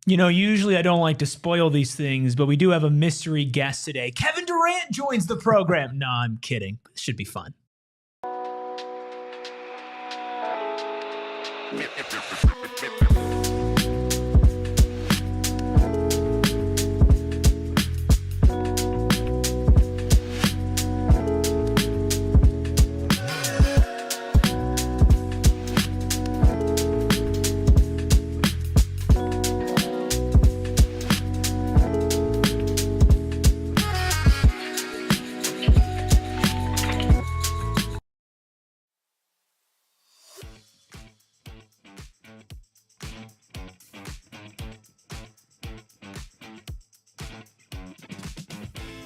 You know, usually I don't like to spoil these things, but we do have a mystery guest today. Kevin Durant joins the program. No, I'm kidding. This should be fun.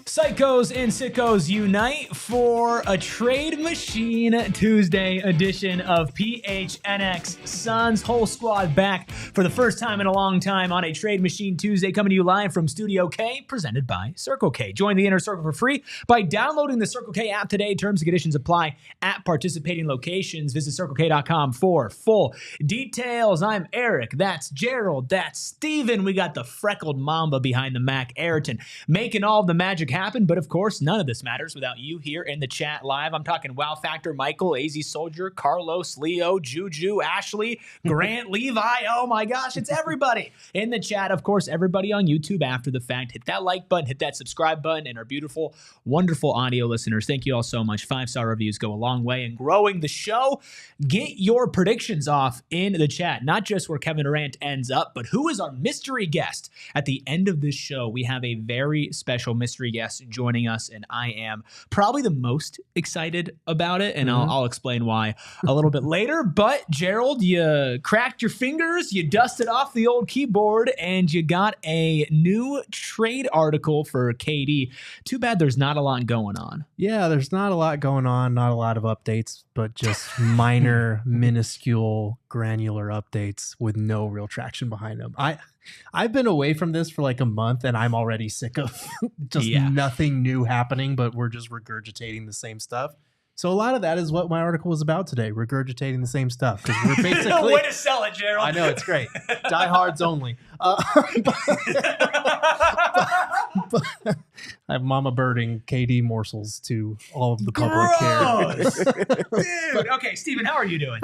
Psychos and sickos unite for a Trade Machine Tuesday edition of PHNX. Suns whole squad back for the first time in a long time on a Trade Machine Tuesday, coming to you live from Studio K, presented by Circle K. Join the Inner Circle for free by downloading the Circle K app today. Terms and conditions apply at participating locations. Visit CircleK.com for full details. I'm Erik. That's Gerald. That's Stephen. We got the freckled mamba behind the Mac, Ayrton, making all the magic happen. But of course, none of this matters without you here in the chat live. I'm talking Wow Factor, Michael, AZ Soldier, Carlos, Leo, Juju, Ashley, Grant, Levi. Oh my gosh, it's everybody in the chat. Of course, everybody on YouTube after the fact. Hit that like button, hit that subscribe button, and our beautiful, wonderful audio listeners. Thank you all so much. 5-star reviews go a long way in growing the show. Get your predictions off in the chat, not just where Kevin Durant ends up, but who is our mystery guest at the end of this show. We have a very special mystery guest joining us, and I am probably the most excited about it, and I'll explain why a little bit later. But Gerald, you cracked your fingers, you dusted off the old keyboard, and you got a new trade article for KD. Too bad there's not a lot going on. Yeah, there's not a lot going on, not a lot of updates, but just minor, minuscule, granular updates with no real traction behind them. I've been away from this for like a month, and I'm already sick of just nothing new happening, but we're just regurgitating the same stuff. So a lot of that is what my article was about today, regurgitating the same stuff. Because we're basically way to sell it, Gerald. I know, it's great. Diehards only. But I have Mama birding KD morsels to all of the public here. Dude, okay, Stephen, how are you doing?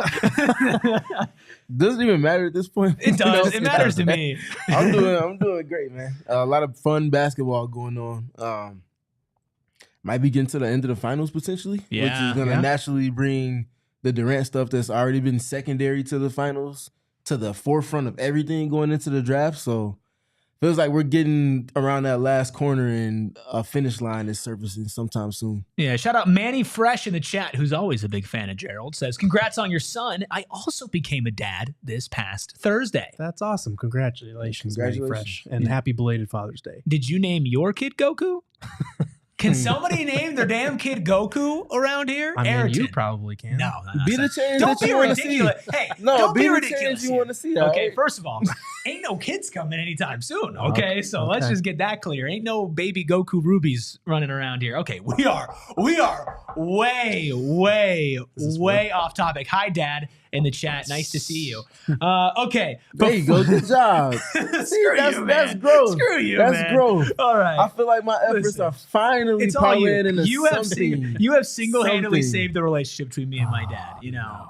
Doesn't even matter at this point. It does. It matters to me. I'm doing great, man. A lot of fun basketball going on. Might be getting to the end of the finals potentially, which is going to naturally bring the Durant stuff that's already been secondary to the finals to the forefront of everything going into the draft. So feels like we're getting around that last corner, and a finish line is surfacing sometime soon. Yeah, shout out Manny Fresh in the chat, who's always a big fan of Gerald, says, congrats on your son. I also became a dad this past Thursday. That's awesome. Congratulations, Manny Fresh. And happy belated Father's Day. Did you name your kid Goku? Can somebody name their damn kid Goku around here? I mean, Ayrton. You probably can. No. Be the change Don't that be you want to ridiculous. see. Hey, No, don't be the ridiculous. change you want to see. Okay, right? first of all, ain't no kids coming anytime soon. Okay, so let's just get that clear. Ain't no baby Goku Rubies running around here. Okay, we are way off topic. Hi, Dad. In the chat. Nice to see you. Okay. There you go. Good job. That's growth. Screw you, that's man. growth. All right. I feel like my efforts are finally It's all you. parlaying into You have something. you have single-handedly Something. saved the relationship between me and my dad. You know.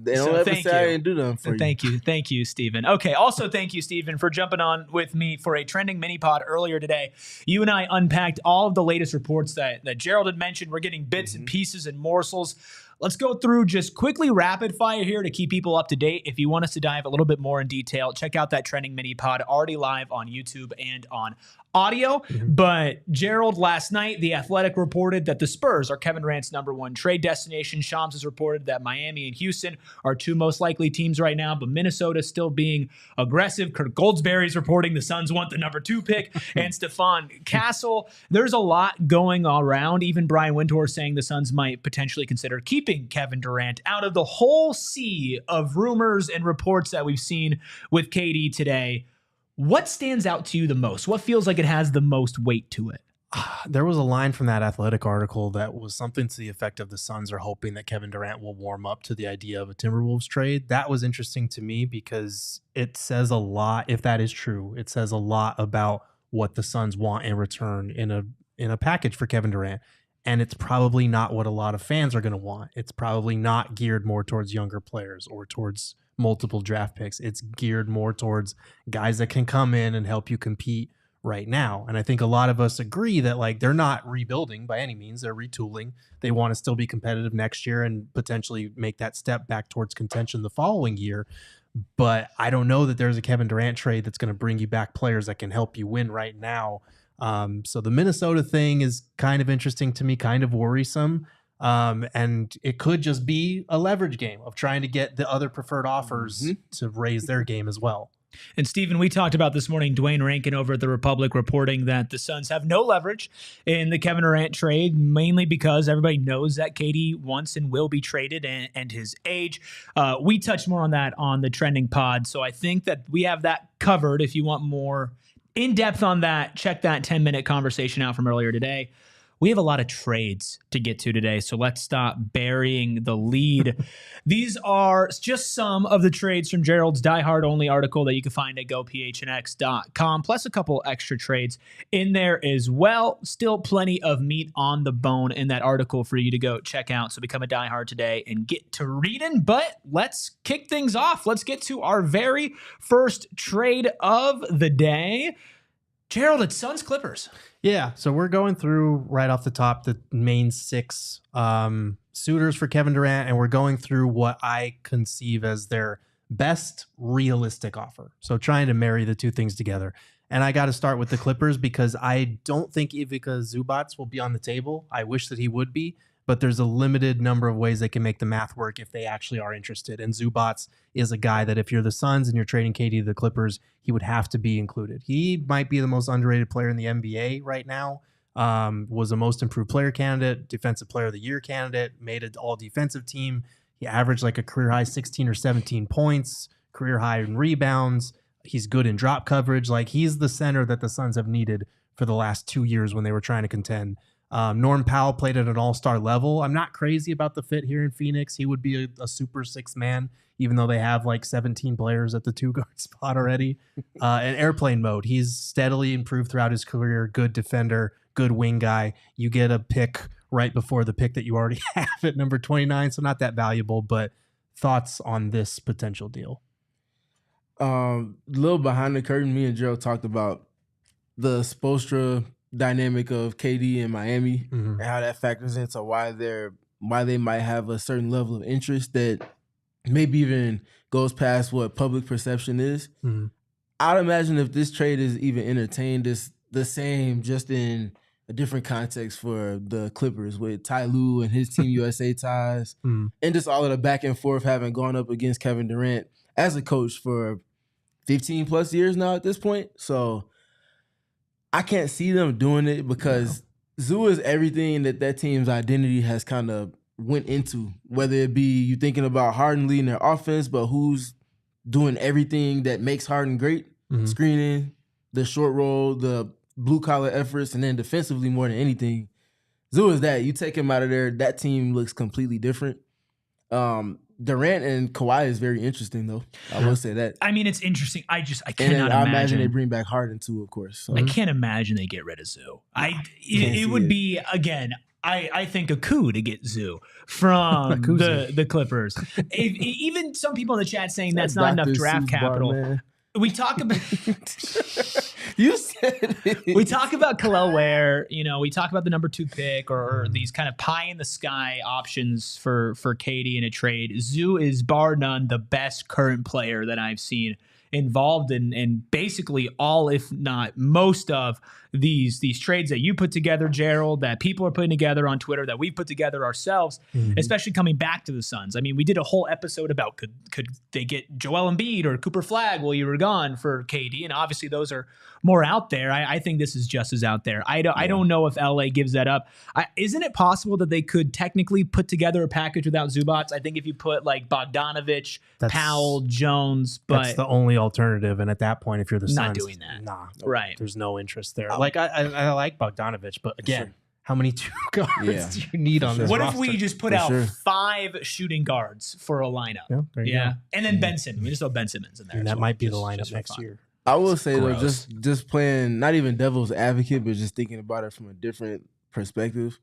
They don't ever say I didn't do nothing for you. Thank you, Stephen. Okay, also thank you, Stephen, for jumping on with me for a trending mini pod earlier today. You and I unpacked all of the latest reports that Gerald had mentioned. We're getting bits and pieces and morsels. Let's go through just quickly rapid fire here to keep people up to date. If you want us to dive a little bit more in detail, check out that trending mini pod already live on YouTube and on audio. But Gerald, last night, The Athletic reported that the Spurs are Kevin Durant's #1 trade destination. Shams has reported that Miami and Houston are two most likely teams right now, but Minnesota still being aggressive. Kurt Goldsberry's reporting the Suns want the #2 pick. And Stefan Castle. There's a lot going around. Even Brian Windhorst saying the Suns might potentially consider keeping Kevin Durant out of the whole sea of rumors and reports that we've seen with KD today. What stands out to you the most? What feels like it has the most weight to it? There was a line from that Athletic article that was something to the effect of the Suns are hoping that Kevin Durant will warm up to the idea of a Timberwolves trade. That was interesting to me because it says a lot. If that is true, it says a lot about what the Suns want in return in a package for Kevin Durant. And it's probably not what a lot of fans are going to want. It's probably not geared more towards younger players or towards multiple draft picks. It's geared more towards guys that can come in and help you compete right now. And I think a lot of us agree that like they're not rebuilding by any means. They're retooling. They want to still be competitive next year and potentially make that step back towards contention the following year. But I don't know that there's a Kevin Durant trade that's going to bring you back players that can help you win right now. So the Minnesota thing is kind of interesting to me, kind of worrisome. And it could just be a leverage game of trying to get the other preferred offers to raise their game as well. And Stephen, we talked about this morning, Dwayne Rankin over at The Republic reporting that the Suns have no leverage in the Kevin Durant trade, mainly because everybody knows that KD wants and will be traded and his age. We touched more on that on the Trending Pod, so I think that we have that covered. If you want more in-depth on that, check that 10-minute conversation out from earlier today. We have a lot of trades to get to today, so let's stop burying the lead. These are just some of the trades from Gerald's Die Hard Only article that you can find at gophnx.com, plus a couple extra trades in there as well. Still plenty of meat on the bone in that article for you to go check out, so become a Die Hard today and get to reading. But let's kick things off. Let's get to our very first trade of the day. Gerald, it's Suns Clippers. Yeah, so we're going through right off the top the main 6 suitors for Kevin Durant, and we're going through what I conceive as their best realistic offer. So trying to marry the two things together. And I got to start with the Clippers because I don't think Ivica Zubac will be on the table. I wish that he would be, but there's a limited number of ways they can make the math work if they actually are interested. And Zubac is a guy that if you're the Suns and you're trading KD to the Clippers, he would have to be included. He might be the most underrated player in the NBA right now. Was a most improved player candidate, defensive player of the year candidate, made an all defensive team. He averaged like a career high 16 or 17 points, career high in rebounds. He's good in drop coverage. Like he's the center that the Suns have needed for the last 2 years when they were trying to contend. Norm Powell played at an all-star level. I'm not crazy about the fit here in Phoenix. He would be a super 6 man, even though they have like 17 players at the 2-guard spot already. In airplane mode, he's steadily improved throughout his career. Good defender, good wing guy. You get a pick right before the pick that you already have at number 29, so not that valuable, but thoughts on this potential deal? A little behind the curtain, me and Gerald talked about the Spoelstra dynamic of KD in Miami and how that factors into why they might have a certain level of interest that maybe even goes past what public perception is. I'd imagine if this trade is even entertained, it's the same, just in a different context for the Clippers with Ty Lue and his Team USA ties and just all of the back and forth having gone up against Kevin Durant as a coach for 15 plus years now at this point. So I can't see them doing it because Zoo is everything that team's identity has kind of went into, whether it be you thinking about Harden leading their offense, but who's doing everything that makes Harden great, screening, the short roll, the blue-collar efforts, and then defensively more than anything. Zoo is that. You take him out of there, that team looks completely different. Durant and Kawhi is very interesting, though. I will say that. I mean, it's interesting. I cannot I imagine they bring back Harden, too, of course. So. I can't imagine they get rid of Zoo. It would be, again, I think a coup to get Zoo from the Clippers. Even some people in the chat saying that's not enough draft capital. We talk about you said it. We talk about Kel'el Ware, we talk about the number 2 pick or these kind of pie in the sky options for KD in a trade. Zoo is bar none the best current player that I've seen involved in basically all, if not most of these trades that you put together, Gerald, that people are putting together on Twitter, that we've put together ourselves, especially coming back to the Suns. I mean, we did a whole episode about could they get Joel Embiid or Cooper Flagg while you were gone for KD, and obviously those are more out there. I think this is just as out there. I don't know if LA gives that up. Isn't it possible that they could technically put together a package without Zubac? I think if you put like Bogdanovich, Powell, Jones, but that's the only alternative. And at that point, if you're the Not Suns, doing that. nah, Right. there's no interest there. Like I like Bogdanovich, but again, how many two guards do you need on this What roster? if we just put out 5 shooting guards for a lineup? Yeah, there you go. And then Ben Simmons. We just throw Ben Simmons in there. And that might be the lineup next year. I will say though, just playing, not even devil's advocate, but just thinking about it from a different perspective.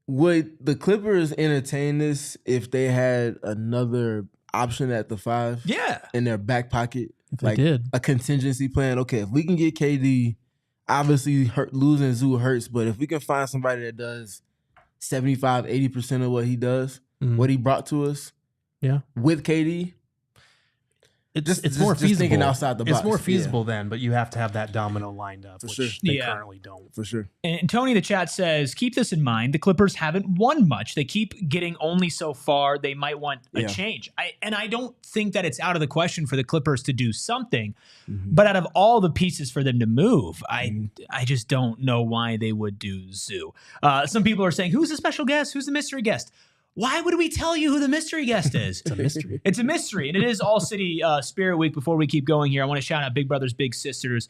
Would the Clippers entertain this if they had another option at the 5? Yeah. In their back pocket, If like they did. a contingency plan. Okay, if we can get KD, obviously losing Zoo hurts, but if we can find somebody that does 75, 80% of what he does, what he brought to us, with KD, it's more feasible. Thinking outside the box. It's more feasible then, but you have to have that domino lined up, which they currently don't. For sure. And Tony in the chat says, keep this in mind. The Clippers haven't won much. They keep getting only so far. They might want a change. I don't think that it's out of the question for the Clippers to do something. But out of all the pieces for them to move, I just don't know why they would do Zoo. Some people are saying, who's the special guest? Who's the mystery guest? Why would we tell you who the mystery guest is? It's a mystery. It's a mystery, and it is All City Spirit Week. Before we keep going here, I want to shout out Big Brothers Big Sisters.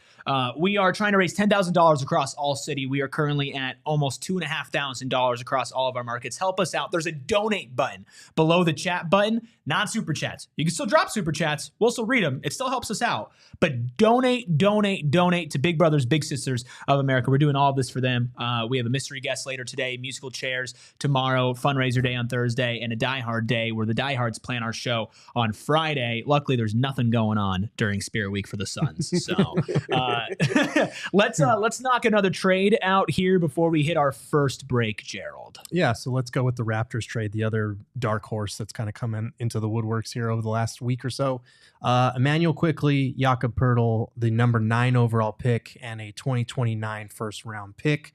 We are trying to raise $10,000 across All City. We are currently at almost $2,500 across all of our markets. Help us out. There's a donate button below the chat button, not super chats. You can still drop super chats. We'll still read them. It still helps us out. But donate to Big Brothers Big Sisters of America. We're doing all of this for them. We have a mystery guest later today, musical chairs tomorrow, fundraiser day on Thursday, and a Die Hard day where the Die Hards plan our show on Friday. Luckily, there's nothing going on during Spirit Week for the Suns. So let's knock another trade out here before we hit our first break, Gerald. Yeah, so let's go with the Raptors trade, the other dark horse that's kind of coming into the woodworks here over the last week or so. Emmanuel Quickly, Jakob Poeltl, the number 9 overall pick, and a 2029 first round pick.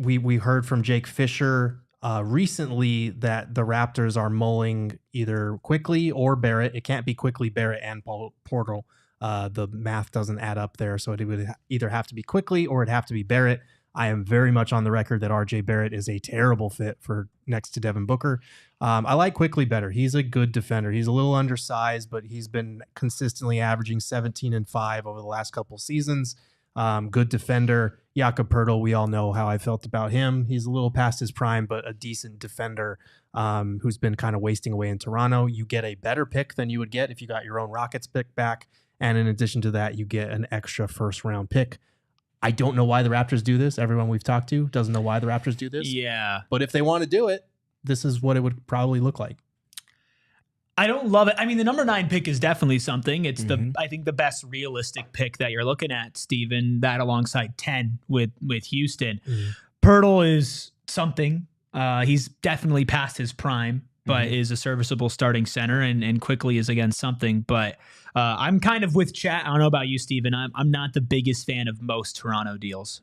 We heard from Jake Fisher recently that the Raptors are mulling either Quickly or Barrett. It can't be Quickly, Barrett, and Poeltl. The math doesn't add up there, so it would either have to be Quickly or it'd have to be Barrett. I am very much on the record that RJ Barrett is a terrible fit for next to Devin Booker. I like Quickly better. He's a good defender. He's a little undersized, but he's been consistently averaging 17 and 5 over the last couple seasons. Good defender. Jakob Poeltl, we all know how I felt about him. He's a little past his prime, but a decent defender who's been kind of wasting away in Toronto. You get a better pick than you would get if you got your own Rockets pick back. And in addition to that, you get an extra first round pick. I don't know why the Raptors do this. Everyone we've talked to doesn't know why the Raptors do this. Yeah. But if they want to do it, this is what it would probably look like. I don't love it. I mean, the number 9 pick is definitely something. It's I think the best realistic pick that you're looking at, Stephen, that alongside 10 with Houston. Poeltl is something. He's definitely past his prime, but is a serviceable starting center, and Quickly is again something. But I'm kind of with chat. I don't know about you, Stephen. I'm not the biggest fan of most Toronto deals.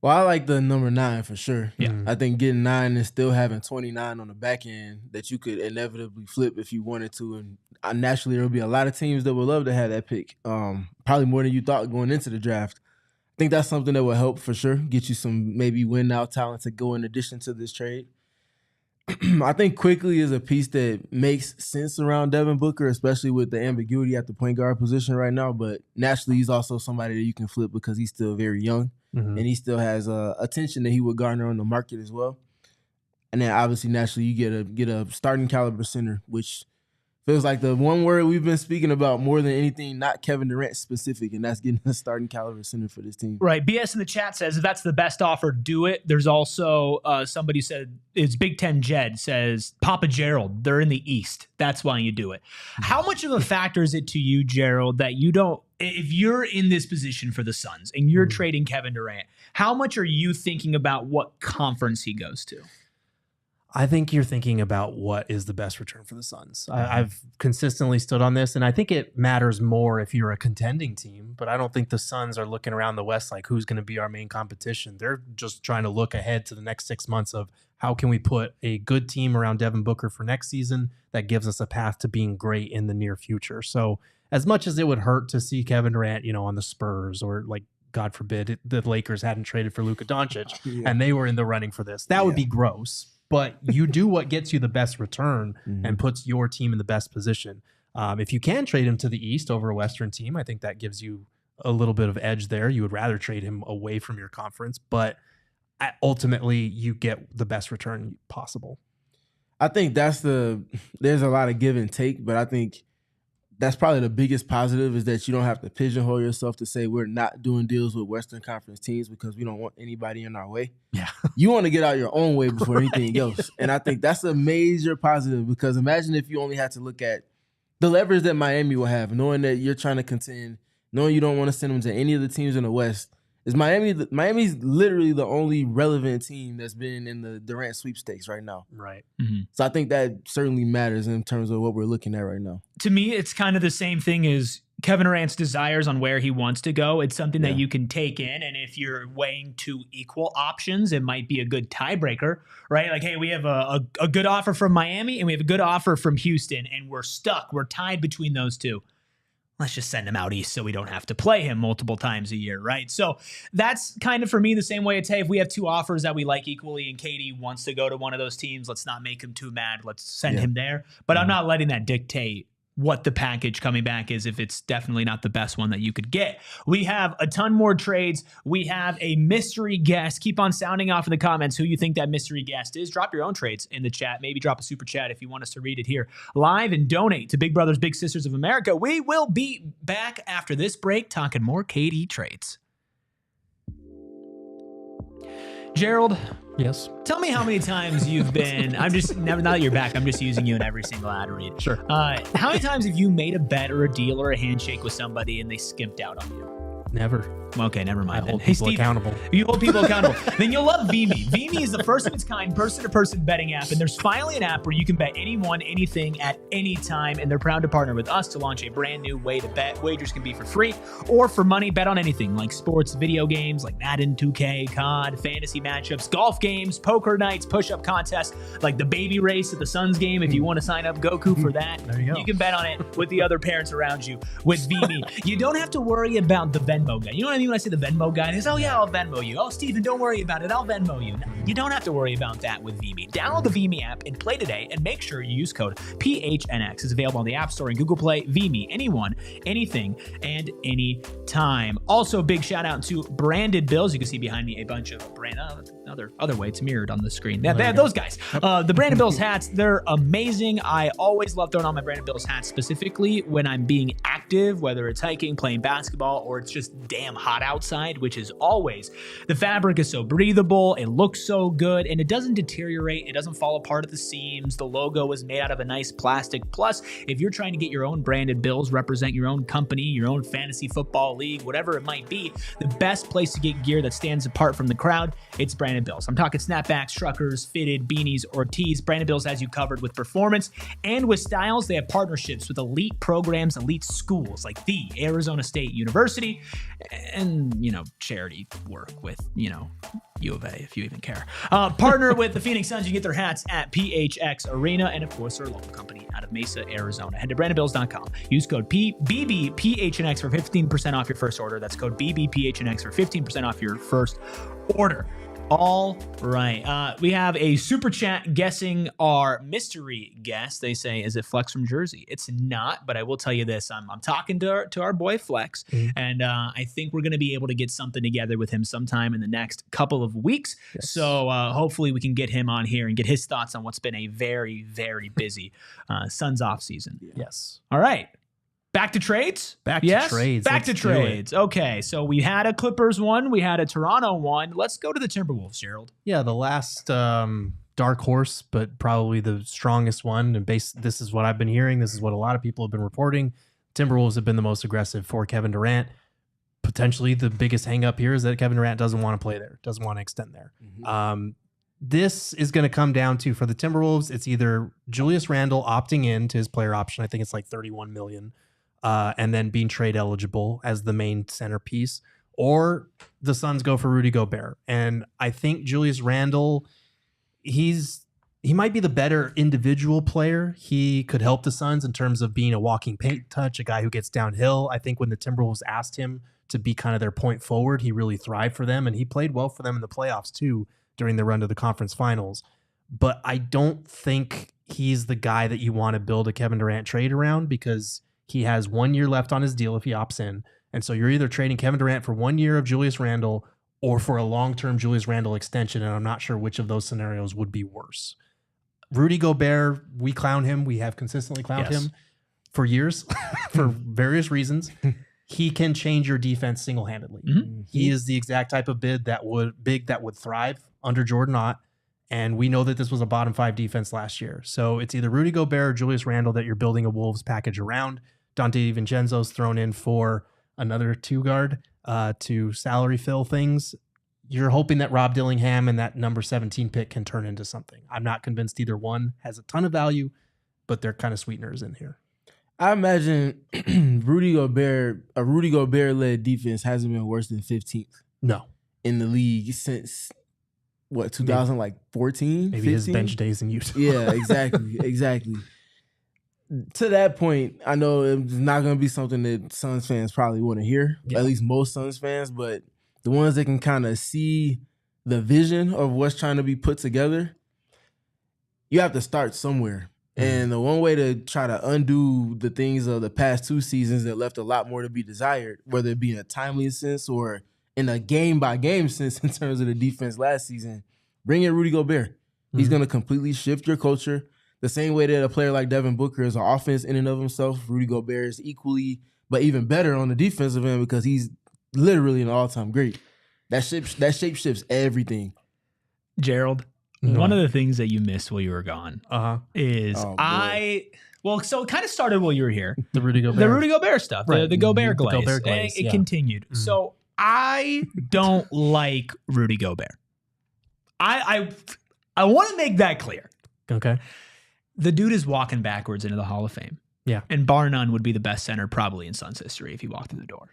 Well, I like the number 9 for sure. Yeah. I think getting 9 and still having 29 on the back end that you could inevitably flip if you wanted to. And naturally, there will be a lot of teams that would love to have that pick, probably more than you thought going into the draft. I think that's something that will help for sure, get you some maybe win-now talent to go in addition to this trade. I think Quickly is a piece that makes sense around Devin Booker, especially with the ambiguity at the point guard position right now. But naturally, he's also somebody that you can flip because he's still very young. And he still has attention that he would garner on the market as well. And then obviously, naturally, you get a starting caliber center, which feels like the one word we've been speaking about more than anything, not Kevin Durant specific, and that's getting a starting caliber center for this team. Right. BS in the chat says if that's the best offer, do it. There's also somebody said, it's Big Ten Jed says, Papa Gerald, they're in the East. That's why you do it. How much of a factor is it to you, Gerald, that you don't, if you're in this position for the Suns and you're trading Kevin Durant, how much are you thinking about what conference he goes to? I think you're thinking about what is the best return for the Suns. I've consistently stood on this, and I think it matters more if you're a contending team, but I don't think the Suns are looking around the West like who's going to be our main competition. They're just trying to look ahead to the next 6 months of how can we put a good team around Devin Booker for next season that gives us a path to being great in the near future. So as much as it would hurt to see Kevin Durant, on the Spurs or like, God forbid, the Lakers hadn't traded for Luka Doncic and they were in the running for this, that would be gross. but you do what gets you the best return and puts your team in the best position. If you can trade him to the East over a Western team, I think that gives you a little bit of edge there. You would rather trade him away from your conference, but ultimately you get the best return possible. I think there's a lot of give and take, but I think that's probably the biggest positive is that you don't have to pigeonhole yourself to say we're not doing deals with Western Conference teams because we don't want anybody in our way. Yeah. You want to get out your own way before anything else. And I think that's a major positive because imagine if you only had to look at the leverage that Miami will have, knowing that you're trying to contend, knowing you don't want to send them to any of the teams in the West. Is Miami's literally the only relevant team that's been in the Durant sweepstakes right now. Right. So I think that certainly matters in terms of what we're looking at right now. To me, it's kind of the same thing as Kevin Durant's desires on where he wants to go. It's something that you can take in, and if you're weighing two equal options, it might be a good tiebreaker, right? Like, hey, we have a good offer from Miami, and we have a good offer from Houston, and we're stuck. We're tied between those two. Let's just send him out east so we don't have to play him multiple times a year, right? So that's kind of, for me, the same way it's, hey, if we have two offers that we like equally and KD wants to go to one of those teams, let's not make him too mad. Let's send him there. But I'm not letting that dictate what the package coming back is if it's definitely not the best one that you could get. We have a ton more trades. We have a mystery guest. Keep on sounding off in the comments who you think that mystery guest is. Drop your own trades in the chat. Maybe drop a super chat if you want us to read it here live and donate to Big Brothers Big Sisters of America. We will be back after this break talking more KD trades. Gerald, yes. Tell me how many times you've been, now that you're back, I'm just using you in every single ad read. Sure. How many times have you made a bet or a deal or a handshake with somebody and they skimped out on you? Never. Okay, never mind. I hold people accountable. You hold people accountable. Then you'll love VMe. VMe is the first of its kind person-to-person betting app, and there's finally an app where you can bet anyone, anything, at any time, and they're proud to partner with us to launch a brand new way to bet. Wagers can be for free or for money. Bet on anything like sports, video games like Madden, 2K, COD, fantasy matchups, golf games, poker nights, push-up contests, like the baby race at the Suns game. If you want to sign up, Goku for that. There you go. You can bet on it with the other parents around you with VMe. You don't have to worry about the Venmo guy. You know what I mean when I say the Venmo guy? Is, oh yeah, I'll Venmo you. Oh, Stephen, don't worry about it. I'll Venmo you. No, you don't have to worry about that with VMe. Download the VMe app and play today, and make sure you use code PHNX. It's available on the App Store and Google Play. VMe, anyone, anything, and any time. Also, big shout out to Branded Bills. You can see behind me a bunch of other way. It's mirrored on the screen. They have those guys. The Branded Bills hats, they're amazing. I always love throwing on my Branded Bills hats, specifically when I'm being active, whether it's hiking, playing basketball, or it's just damn hot outside, which is always. The fabric is so breathable, it looks so good, and it doesn't deteriorate, it doesn't fall apart at the seams. The logo is made out of a nice plastic. Plus, if you're trying to get your own Branded Bills, represent your own company, your own fantasy football league, whatever it might be, the best place to get gear that stands apart from the crowd, it's Branded Bills. I'm talking snapbacks, truckers, fitted, beanies, or tees. Branded Bills has you covered with performance and with styles. They have partnerships with elite programs, elite schools like the Arizona State University, and, charity work with, U of A, if you even care. Partner with the Phoenix Suns. You get their hats at PHX Arena, and of course, they're a local company out of Mesa, Arizona. Head to brandedbills.com. Use code BBPHNX for 15% off your first order. That's code BBPHNX for 15% off your first order. All right. We have a super chat guessing our mystery guest. They say, is it Flex from Jersey? It's not, but I will tell you this. I'm talking to our boy Flex, and I think we're going to be able to get something together with him sometime in the next couple of weeks. Yes. So hopefully we can get him on here and get his thoughts on what's been a very, very busy Suns off season. Yeah. Yes. All right. Back to trades? Back to trades. Back to trades. Okay, so we had a Clippers one. We had a Toronto one. Let's go to the Timberwolves, Gerald. Yeah, the last dark horse, but probably the strongest one. And this is what I've been hearing. This is what a lot of people have been reporting. Timberwolves have been the most aggressive for Kevin Durant. Potentially the biggest hang up here is that Kevin Durant doesn't want to play there, doesn't want to extend there. This is going to come down to, for the Timberwolves, it's either Julius Randle opting in to his player option. I think it's like $31 million. And then being trade eligible as the main centerpiece, or the Suns go for Rudy Gobert. And I think Julius Randle, he might be the better individual player. He could help the Suns in terms of being a walking paint touch, a guy who gets downhill. I think when the Timberwolves asked him to be kind of their point forward, he really thrived for them, and he played well for them in the playoffs too during the run to the conference finals. but I don't think he's the guy that you want to build a Kevin Durant trade around, because he has 1 year left on his deal if he opts in. And so you're either trading Kevin Durant for 1 year of Julius Randle or for a long-term Julius Randle extension, and I'm not sure which of those scenarios would be worse. Rudy Gobert, we clown him. We have consistently clowned him for years for various reasons. He can change your defense single-handedly. Mm-hmm. He is the exact type of big that would thrive under Jordan Ott, and we know that this was a bottom 5 defense last year. So it's either Rudy Gobert or Julius Randle that you're building a Wolves package around. Dante DiVincenzo's thrown in for another 2-guard to salary fill things. You're hoping that Rob Dillingham and that number 17 pick can turn into something. I'm not convinced either one has a ton of value, but they're kind of sweeteners in here. I imagine a Rudy Gobert-led defense hasn't been worse than 15th. No. In the league since, 2014? Maybe 15? His bench days in Utah. Yeah, exactly. To that point, I know it's not going to be something that Suns fans probably want to hear, at least most Suns fans, but the ones that can kind of see the vision of what's trying to be put together, you have to start somewhere. Mm-hmm. And the one way to try to undo the things of the past 2 seasons that left a lot more to be desired, whether it be in a timely sense or in a game-by-game sense in terms of the defense last season, bring in Rudy Gobert. Mm-hmm. He's going to completely shift your culture. The same way that a player like Devin Booker is an offense in and of himself, Rudy Gobert is equally, but even better on the defensive end because he's literally an all-time great. That shape shifts everything. Gerald, one of the things that you missed while you were gone is so it kind of started while you were here. The Rudy Gobert stuff, right. the Gobert glaze. Gobert glaze, it continued. Mm-hmm. So I don't like Rudy Gobert. I want to make that clear. Okay. The dude is walking backwards into the Hall of Fame. Yeah. And bar none would be the best center probably in Suns history if he walked through the door.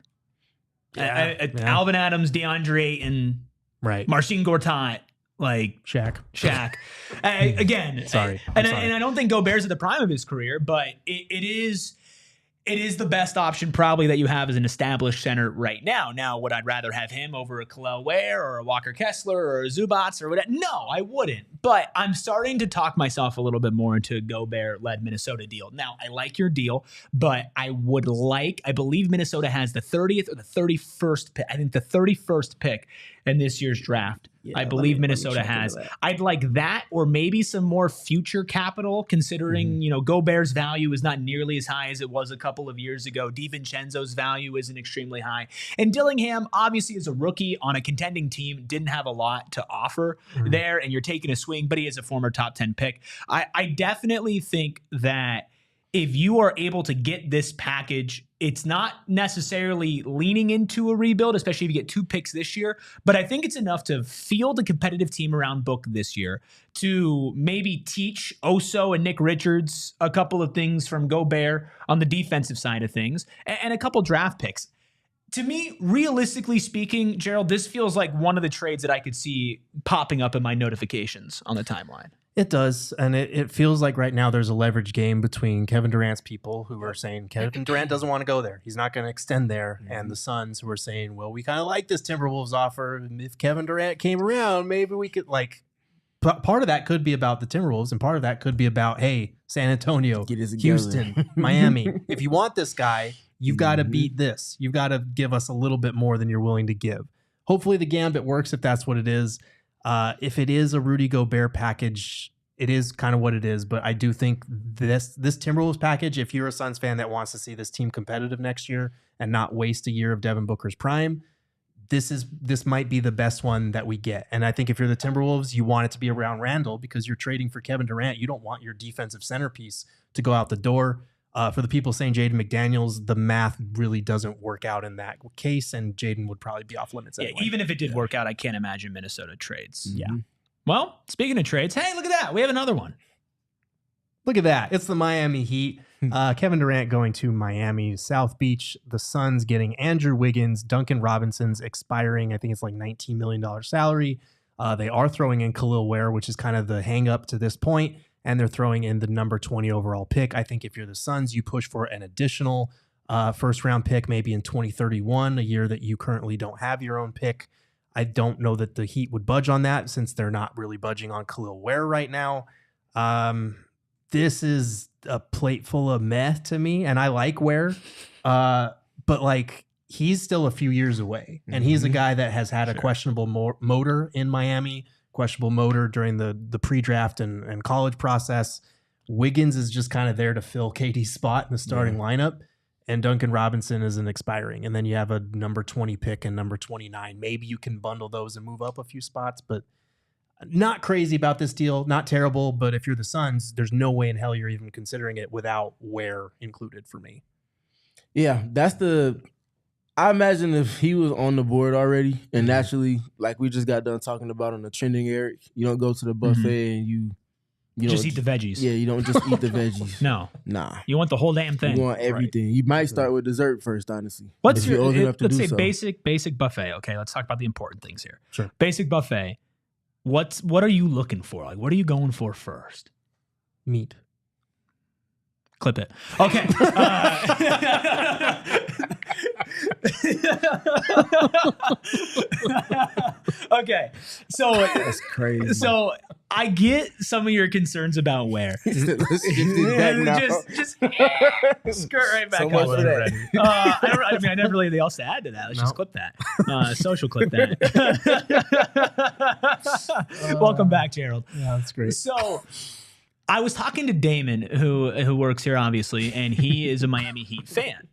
Alvin Adams, DeAndre Ayton, Marcin Gortat, Shaq. Again, sorry. And I don't think Gobert's at the prime of his career, but it is the best option probably that you have as an established center right now. Now, would I rather have him over a Kel'el Ware or a Walker Kessler or a Zubats or whatever? No, I wouldn't. But I'm starting to talk myself a little bit more into a Gobert-led Minnesota deal. Now, I like your deal, but I believe Minnesota has the 30th or the 31st pick. I think the 31st pick in this year's draft. Yeah, I believe Minnesota has. I'd like that or maybe some more future capital considering, Gobert's value is not nearly as high as it was a couple of years ago. DiVincenzo's value isn't extremely high. And Dillingham, obviously, as a rookie on a contending team, didn't have a lot to offer there, and you're taking a swing, but he is a former top 10 pick. I definitely think that if you are able to get this package, it's not necessarily leaning into a rebuild, especially if you get 2 picks this year, but I think it's enough to field a competitive team around Book this year to maybe teach Oso and Nick Richards a couple of things from Gobert on the defensive side of things and a couple draft picks. To me, realistically speaking, Gerald, this feels like one of the trades that I could see popping up in my notifications on the timeline. It does, and it feels like right now there's a leverage game between Kevin Durant's people who are saying Kevin Durant doesn't want to go there. He's not going to extend there, and the Suns who are saying, well, we kind of like this Timberwolves offer. If Kevin Durant came around, maybe we could part of that could be about the Timberwolves, and part of that could be about, hey, San Antonio, Houston, Miami. If you want this guy, you've got to beat this. You've got to give us a little bit more than you're willing to give. Hopefully the gambit works if that's what it is. If it is a Rudy Gobert package, it is kind of what it is. But I do think this Timberwolves package, if you're a Suns fan that wants to see this team competitive next year and not waste a year of Devin Booker's prime, this might be the best one that we get. And I think if you're the Timberwolves, you want it to be around Randle because you're trading for Kevin Durant. You don't want your defensive centerpiece to go out the door. For the people saying Jaden McDaniels, the math really doesn't work out in that case, and Jaden would probably be off limits anyway. Even if it did work out, I can't imagine Minnesota trades. Yeah. Well, speaking of trades, hey, look at that. We have another one. Look at that. It's the Miami Heat. Kevin Durant going to Miami, South Beach. The Suns getting Andrew Wiggins, Duncan Robinson's expiring, I think it's like $19 million salary. They are throwing in Kel'el Ware, which is kind of the hang up to this point. And they're throwing in the number 20 overall pick. I think if you're the Suns, you push for an additional first-round pick, maybe in 2031, a year that you currently don't have your own pick. I don't know that the Heat would budge on that since they're not really budging on Khalil Ware right now. This is a plate full of meh to me, and I like Ware, but like he's still a few years away, and he's a guy that has had a questionable motor in Miami, questionable motor during the pre-draft and college process. Wiggins is just kind of there to fill KD's spot in the starting lineup. And Duncan Robinson isn't expiring. And then you have a number 20 pick and number 29. Maybe you can bundle those and move up a few spots, but not crazy about this deal. Not terrible, but if you're the Suns, there's no way in hell you're even considering it without Ware included for me. Yeah, I imagine if he was on the board already, and naturally, like we just got done talking about on the trending Erik, you don't go to the buffet and you just eat the veggies. Yeah, you don't just eat the veggies. No. Nah. You want the whole damn thing. You want everything. Right. You might start with dessert first, honestly. Let's say basic buffet. Okay, let's talk about the important things here. Sure. Basic buffet. What are you looking for? Like, what are you going for first? Meat. Clip it. Okay. Okay. So that's crazy. So I get some of your concerns about Ware. Just skirt right back so up. Much for that. I never really anything else to add to that. Let's just clip that. Social clip that. Welcome back, Gerald. Yeah, that's great. So I was talking to Damon, who works here, obviously, and he is a Miami Heat fan.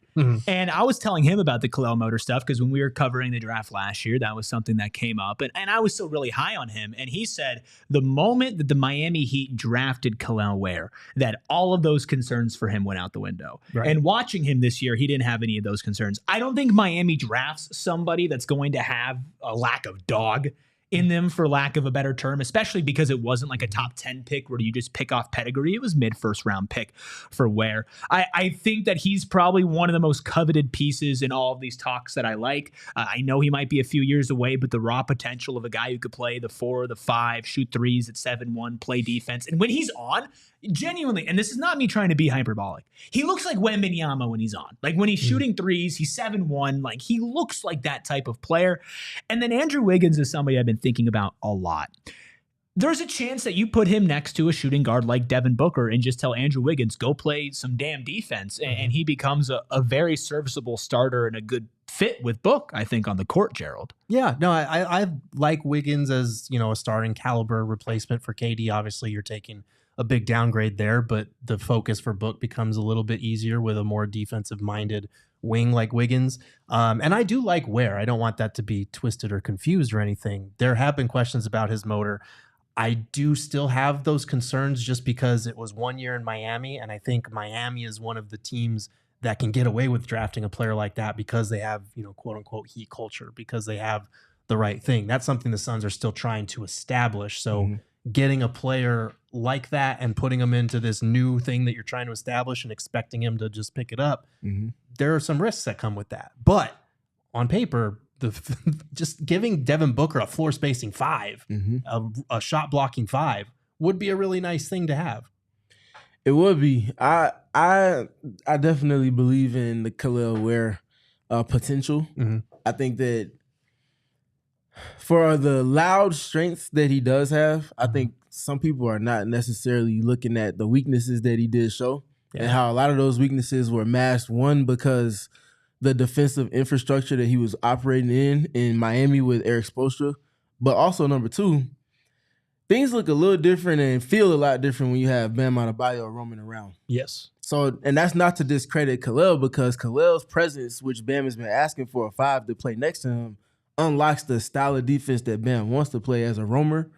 And I was telling him about the Khalil motor stuff because when we were covering the draft last year, that was something that came up. And I was still really high on him. And he said the moment that the Miami Heat drafted Khalil Ware, that all of those concerns for him went out the window. Right. And watching him this year, he didn't have any of those concerns. I don't think Miami drafts somebody that's going to have a lack of dog in them, for lack of a better term, especially because it wasn't like a top 10 pick where you just pick off pedigree. It was mid-first round pick for Ware. I think that he's probably one of the most coveted pieces in all of these talks that I like. I know he might be a few years away, but the raw potential of a guy who could play the 4, the 5, shoot threes at 7-1, play defense. And when he's on, genuinely, and this is not me trying to be hyperbolic, he looks like Wembanyama when he's on. Like when he's shooting threes, he's 7-1. Like he looks like that type of player. And then Andrew Wiggins is somebody I've been thinking about a lot. There's a chance that you put him next to a shooting guard like Devin Booker and just tell Andrew Wiggins, go play some damn defense. And he becomes a very serviceable starter and a good fit with Book, I think, on the court, Gerald. Yeah, no, I like Wiggins as, a starting caliber replacement for KD. Obviously, you're taking a big downgrade there, but the focus for Book becomes a little bit easier with a more defensive-minded wing like Wiggins. And I do like Ware. I don't want that to be twisted or confused or anything. There have been questions about his motor. I do still have those concerns just because it was 1 year in Miami, and I think Miami is one of the teams that can get away with drafting a player like that because they have, quote-unquote Heat culture, because they have the right thing. That's something the Suns are still trying to establish. So getting a player like that and putting him into this new thing that you're trying to establish and expecting him to just pick it up, there are some risks that come with that. But on paper, just giving Devin Booker a floor spacing 5, a shot blocking 5 would be a really nice thing to have. It would be. I definitely believe in the Khalil Ware potential. I think that for the loud strengths that he does have, I think some people are not necessarily looking at the weaknesses that he did show and how a lot of those weaknesses were masked. One, because the defensive infrastructure that he was operating in Miami with Erik Spoelstra, but also number 2, things look a little different and feel a lot different when you have Bam Adebayo roaming around. Yes. So, and that's not to discredit Khalil, because Khalil's presence, which Bam has been asking for a 5 to play next to him, unlocks the style of defense that Bam wants to play as a roamer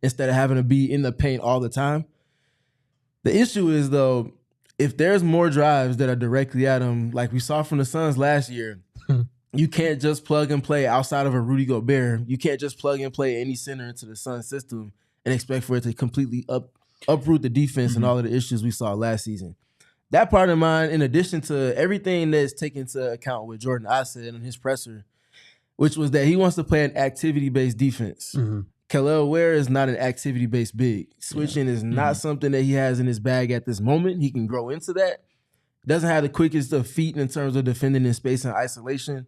instead of having to be in the paint all the time. The issue is, though, if there's more drives that are directly at him, like we saw from the Suns last year, you can't just plug and play outside of a Rudy Gobert. You can't just plug and play any center into the Suns system and expect for it to completely uproot the defense and all of the issues we saw last season. That part of mine, in addition to everything that's taken into account with Jordan I said in his presser, which was that he wants to play an activity-based defense. Khalil Ware is not an activity-based big. Switching is not something that he has in his bag at this moment. He can grow into that. Doesn't have the quickest of feet in terms of defending in space and isolation.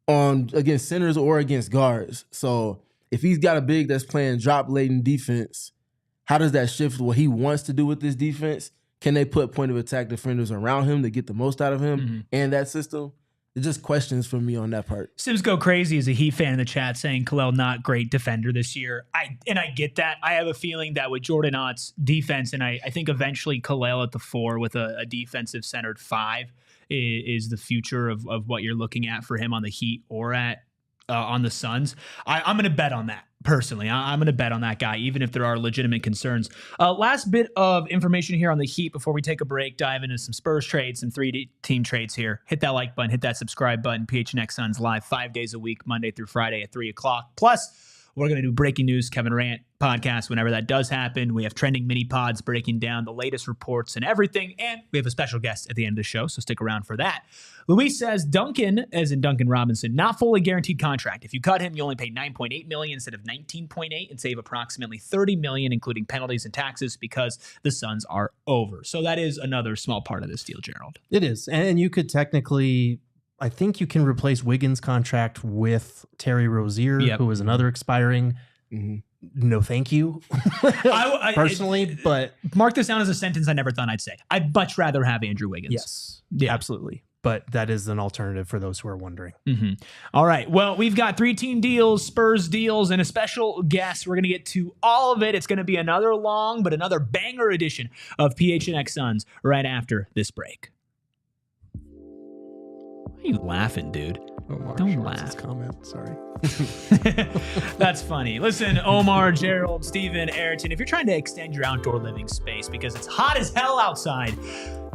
against centers or against guards. So if he's got a big that's playing drop-laden defense, how does that shift what he wants to do with this defense? Can they put point of attack defenders around him to get the most out of him and that system? It's just questions for me on that part. Sims Go Crazy is a Heat fan in the chat saying Khalil not great defender this year. I get that. I have a feeling that with Jordan Ott's defense, and I think eventually Khalil at the 4 with a defensive centered 5 is the future of what you're looking at for him on the Heat or on the Suns. I'm going to bet on that. Personally, I'm going to bet on that guy, even if there are legitimate concerns. Last bit of information here on the Heat before we take a break, dive into some Spurs trades, some 3-team trades here. Hit that like button, hit that subscribe button. PHNX Suns live 5 days a week, Monday through Friday at 3 o'clock. Plus, we're going to do breaking news, Kevin Durant podcast whenever that does happen. We have trending mini pods breaking down the latest reports and everything. And we have a special guest at the end of the show, so stick around for that. Luis says Duncan, as in Duncan Robinson, not fully guaranteed contract. If you cut him, you only pay $9.8 million instead of $19.8 and save approximately $30 million, including penalties and taxes, because the Suns are over. So that is another small part of this deal, Gerald. It is. And you could technically, I think you can replace Wiggins' contract with Terry Rozier, who is another expiring. No, thank you. Personally, but mark this down as a sentence I never thought I'd say. I'd much rather have Andrew Wiggins. Yes, absolutely. But that is an alternative for those who are wondering. All right. Well, we've got 3-team deals, Spurs deals, and a special guest. We're going to get to all of it. It's going to be another long, but another banger edition of PHNX Suns right after this break. Why are you laughing, dude? Don't laugh. Comment. Sorry. That's funny. Listen, Omar, Gerald, Stephen, Ayrton, if you're trying to extend your outdoor living space because it's hot as hell outside,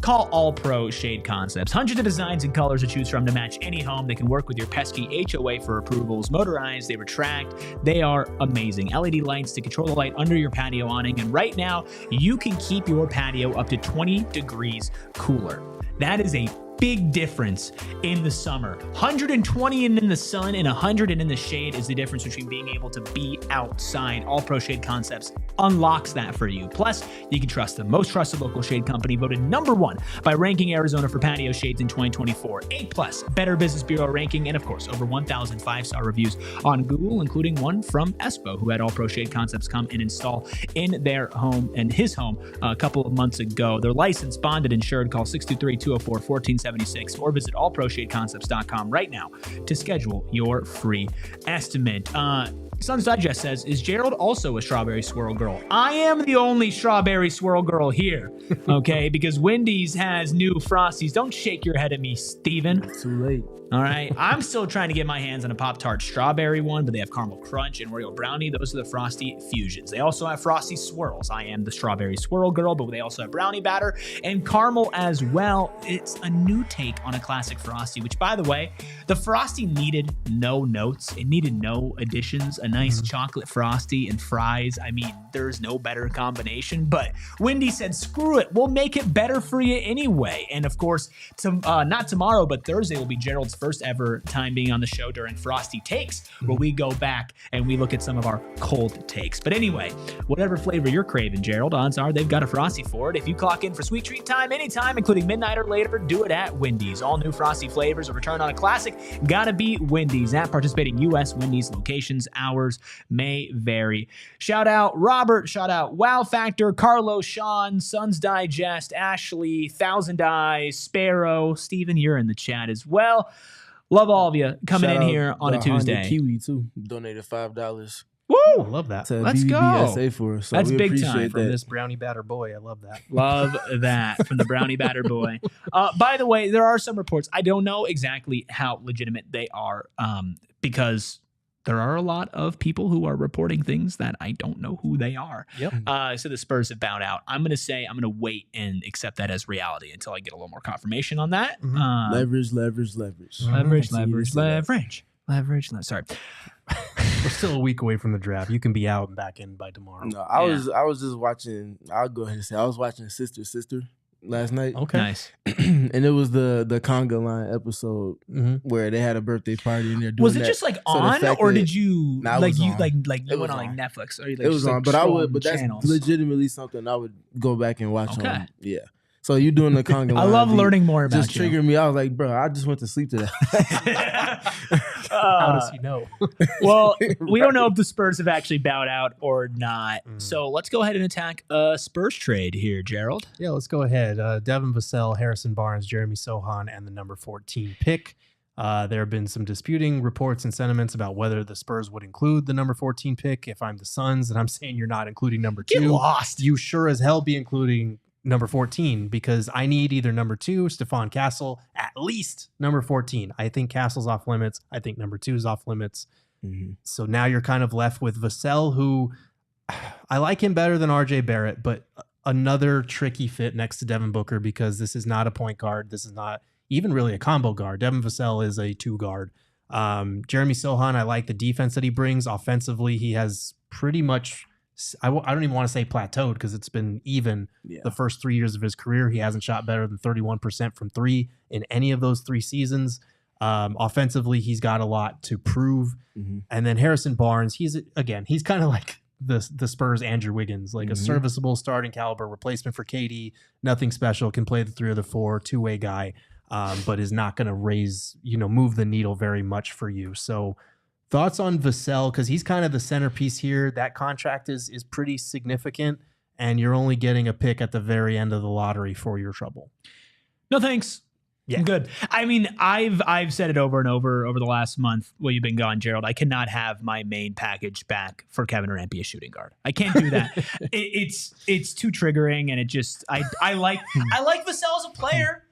call All Pro Shade Concepts. Hundreds of designs and colors to choose from to match any home. They can work with your pesky HOA for approvals. Motorized, they retract. They are amazing. LED lights to control the light under your patio awning. And right now, you can keep your patio up to 20 degrees cooler. That is a big difference in the summer. 120 in the sun and 100 in the shade is the difference between being able to be outside. All Pro Shade Concepts unlocks that for you. Plus, you can trust the most trusted local shade company, voted #1 by Ranking Arizona for patio shades in 2024. 8+ Better Business Bureau ranking, and of course, over 1,000 5-star reviews on Google, including one from Espo, who had All Pro Shade Concepts come and install in their home and his home a couple of months ago. They're licensed, bonded, insured. Call 623-204-1476 or visit allproshadeconcepts.com right now to schedule your free estimate. Suns Digest says, is Gerald also a strawberry swirl girl? I am the only strawberry swirl girl here, okay? Because Wendy's has new Frosties. Don't shake your head at me, Steven. It's too late. All right. I'm still trying to get my hands on a Pop-Tart strawberry one, but they have caramel crunch and Oreo brownie. Those are the Frosty fusions. They also have Frosty swirls. I am the strawberry swirl girl, but they also have brownie batter and caramel as well. It's a new take on a classic Frosty, which, by the way, the Frosty needed no notes. It needed no additions. A nice chocolate Frosty and fries. I mean, there's no better combination, but Wendy said, screw it. We'll make it better for you anyway. And of course, not tomorrow, but Thursday will be Gerald's first ever time being on the show during Frosty Takes, where we go back and we look at some of our cold takes. But anyway, whatever flavor you're craving, Gerald, odds are they've got a Frosty for it. If you clock in for sweet treat time anytime, including midnight or later, do it at Wendy's. All new Frosty flavors, a return on a classic, gotta be Wendy's. At participating U.S. Wendy's locations, hours may vary. Shout out Robert, shout out Wow Factor, Carlos, Sean, Suns Digest, Ashley, Thousand Eyes, Sparrow, Steven, you're in the chat as well. Love all of you coming in here on a Tuesday. Honda Kiwi too donated $5. Woo! I love that. Let's go. BBBSA for us. So that's big time from this brownie batter boy. I love that. Love that from the brownie batter boy. By the way, there are some reports. I don't know exactly how legitimate they are because there are a lot of people who are reporting things that I don't know who they are. Yep. So the Spurs have bowed out. I'm going to wait and accept that as reality until I get a little more confirmation on that. Leverage. Sorry. We're still a week away from the draft. You can be out and back in by tomorrow. No, I was just watching. I'll go ahead and say I was watching Sister last night. Okay. Nice. And it was the conga line episode where they had a birthday party and they're doing Was it just like on, or did you like you like you went on like Netflix? Or you, like, it was on, but I would. But that's channels. legitimately something I would go back and watch. Okay. On. Yeah. So you doing the conga line? I love learning more about just triggered me. I was like, bro, I just went to sleep today. How does he know? Well, we don't know if the Spurs have actually bowed out or not. So let's go ahead and attack a Spurs trade here, Gerald. Yeah, let's go ahead. Devin Vassell, Harrison Barnes, Jeremy Sohan, and the number 14 pick. There have been some disputing reports and sentiments about whether the Spurs would include the number 14 pick. If I'm the Suns and I'm saying you're not including number 2, Get lost. You sure as hell be including number 14, because I need either number 2, Stephon Castle, at least number 14. I think Castle's off limits. I think number 2 is off limits. So now you're kind of left with Vassell, who I like him better than RJ Barrett, but another tricky fit next to Devin Booker, because this is not a point guard. This is not even really a combo guard. Devin Vassell is a 2 guard. Jeremy Sohan, I like the defense that he brings. Offensively, he has pretty much, I don't even want to say plateaued, because it's been even the first 3 years of his career. He hasn't shot better than 31% from 3 in any of those 3 seasons. Offensively, he's got a lot to prove. And then Harrison Barnes, he's kind of like the Spurs Andrew Wiggins, like a serviceable starting caliber replacement for KD. Nothing special, can play the 3 or the 4, two-way guy, but is not going to move the needle very much for you. So thoughts on Vassell, because he's kind of the centerpiece here. That contract is pretty significant, and you're only getting a pick at the very end of the lottery for your trouble. No thanks. Yeah. I'm good. I mean, I've said it over and over the last month while you've been gone, Gerald. I cannot have my main package back for Kevin Durant be a shooting guard. I can't do that. It's too triggering, and it just I like Vassell as a player.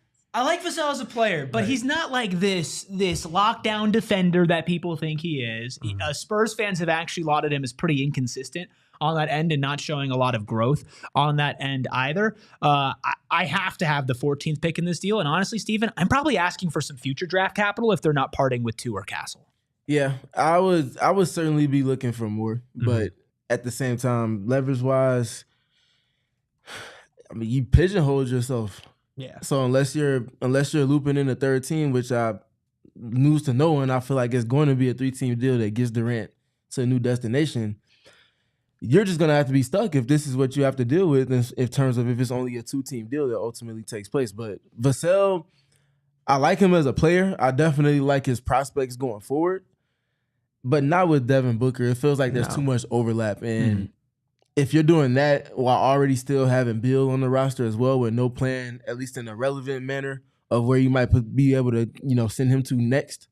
But he's not like this lockdown defender that people think he is. Spurs fans have actually lauded him as pretty inconsistent on that end and not showing a lot of growth on that end either. I have to have the 14th pick in this deal. And honestly, Stephen, I'm probably asking for some future draft capital if they're not parting with 2 or Castle. Yeah, I would certainly be looking for more. But at the same time, leverage-wise, I mean, you pigeonhole yourself. Yeah. So unless you're looping in a third team, which news to no one, I feel like it's going to be a 3-team deal that gets Durant to a new destination. You're just going to have to be stuck if this is what you have to deal with in terms of if it's only a 2-team deal that ultimately takes place. But Vassell, I like him as a player. I definitely like his prospects going forward, but not with Devin Booker. It feels like there's too much overlap. And if you're doing that while already still having Beal on the roster as well, with no plan, at least in a relevant manner, of where you might be able to, send him to next,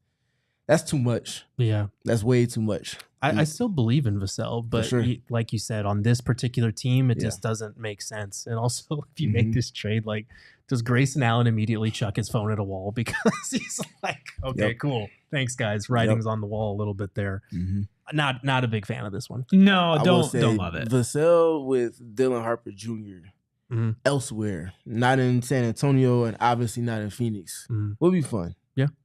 that's too much. Yeah. That's way too much. I still believe in Vassell, but like you said, on this particular team, it just doesn't make sense. And also, if you make this trade, like, does Grayson Allen immediately chuck his phone at a wall because he's like, okay, cool. Thanks, guys. Writing's on the wall a little bit there. Not a big fan of this one. No, don't love it. Vassell with Dylan Harper Jr. Elsewhere, not in San Antonio, and obviously not in Phoenix, would be fun.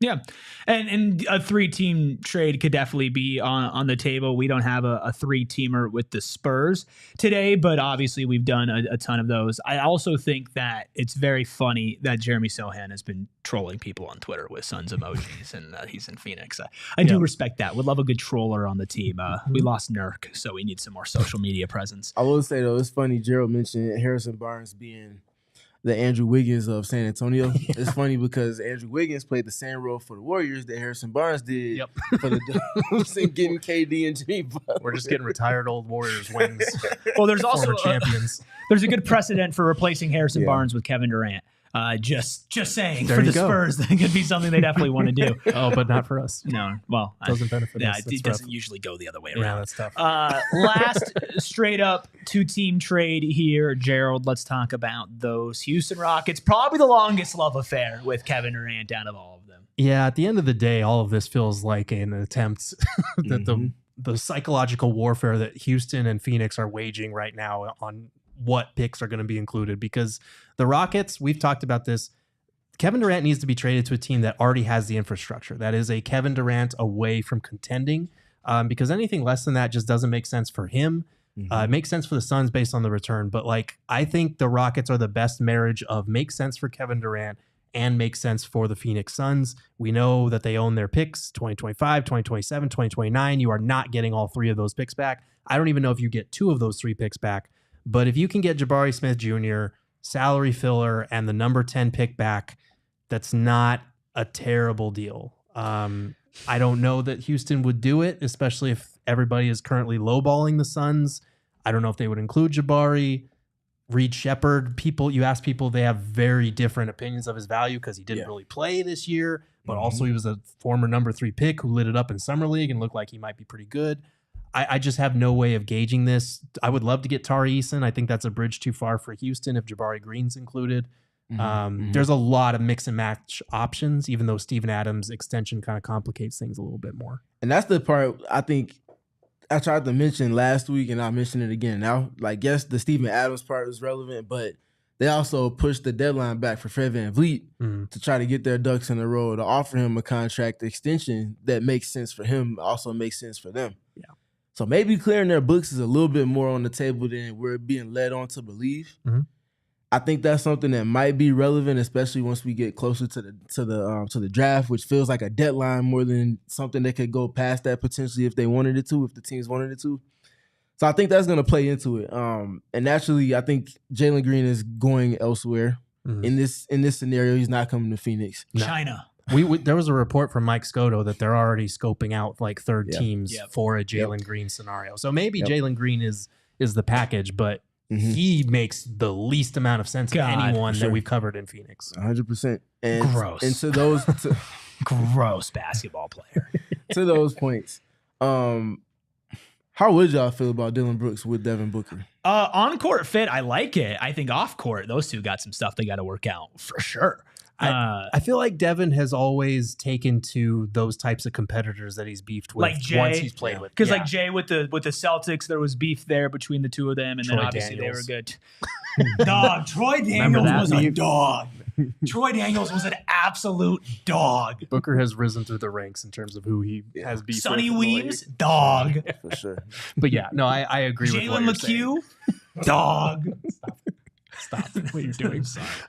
Yeah. And a 3-team trade could definitely be on the table. We don't have a 3-teamer with the Spurs today, but obviously we've done a ton of those. I also think that it's very funny that Jeremy Sohan has been trolling people on Twitter with Suns emojis, and he's in Phoenix. I do respect that. Would love a good troller on the team. We lost Nurk, so we need some more social media presence. I will say, though, it's funny. Gerald mentioned Harrison Barnes being the Andrew Wiggins of San Antonio. It's funny because Andrew Wiggins played the same role for the Warriors that Harrison Barnes did for the Dubs and getting KD and Jimmy Butler. We're just getting retired old Warriors wings. Well, there's also champions. There's a good precedent for replacing Harrison Barnes with Kevin Durant. Just saying, there for the Spurs, that could be something they definitely want to do. Oh, but not for us. No, well, doesn't benefit us. It doesn't usually go the other way around. Yeah, that's tough. Last straight up 2-team trade here, Gerald. Let's talk about those Houston Rockets. Probably the longest love affair with Kevin Durant out of all of them. Yeah, at the end of the day, all of this feels like an attempt that the psychological warfare that Houston and Phoenix are waging right now on what picks are going to be included, because the Rockets, we've talked about this, Kevin Durant needs to be traded to a team that already has the infrastructure. That is a Kevin Durant away from contending, because anything less than that just doesn't make sense for him. It makes sense for the Suns based on the return, but I think the Rockets are the best marriage of makes sense for Kevin Durant and makes sense for the Phoenix Suns. We know that they own their picks, 2025, 2027, 2029. You are not getting all 3 of those picks back. I don't even know if you get 2 of those 3 picks back. But if you can get Jabari Smith Jr., salary filler, and the number 10 pick back, that's not a terrible deal. I don't know that Houston would do it, especially if everybody is currently lowballing the Suns. I don't know if they would include Jabari. Reed Shepherd, you ask people, they have very different opinions of his value because he didn't really play this year, but also he was a former number 3 pick who lit it up in Summer League and looked like he might be pretty good. I just have no way of gauging this. I would love to get Tari Eason. I think that's a bridge too far for Houston if Jabari Green's included. There's a lot of mix and match options, even though Steven Adams' extension kind of complicates things a little bit more. And that's the part I think I tried to mention last week, and I'll mention it again now. Like, yes, the Steven Adams part was relevant, but they also pushed the deadline back for Fred VanVleet to try to get their ducks in a row, to offer him a contract extension that makes sense for him, also makes sense for them. Yeah. So maybe clearing their books is a little bit more on the table than we're being led on to believe. I think that's something that might be relevant, especially once we get closer to the draft, which feels like a deadline more than something that could go past that potentially if they wanted it to, if the teams wanted it to. So I think that's going to play into it. And naturally, I think Jalen Green is going elsewhere. In this scenario. He's not coming to Phoenix. No. China. There was a report from Mike Scotto that they're already scoping out like third teams for a Jalen Green scenario. So maybe Jalen Green is the package, but he makes the least amount of sense to anyone that we've covered in Phoenix. 100%. Gross. And to those gross basketball player. To those points, how would y'all feel about Dillon Brooks with Devin Booker? On court fit, I like it. I think off court, those two got some stuff they got to work out for sure. I feel like Devin has always taken to those types of competitors that he's beefed with, like Jay, once he's played with. Because like Jay with the Celtics, there was beef there between the two of them, and then obviously Daniels. they were good. Dog, Troy Daniels was a dog. Troy Daniels was an absolute dog. Booker has risen through the ranks in terms of who he has beef Sonny with. Weems, dog. For sure. But yeah, no, I agree with what you're saying. Dog. Stop what you're doing.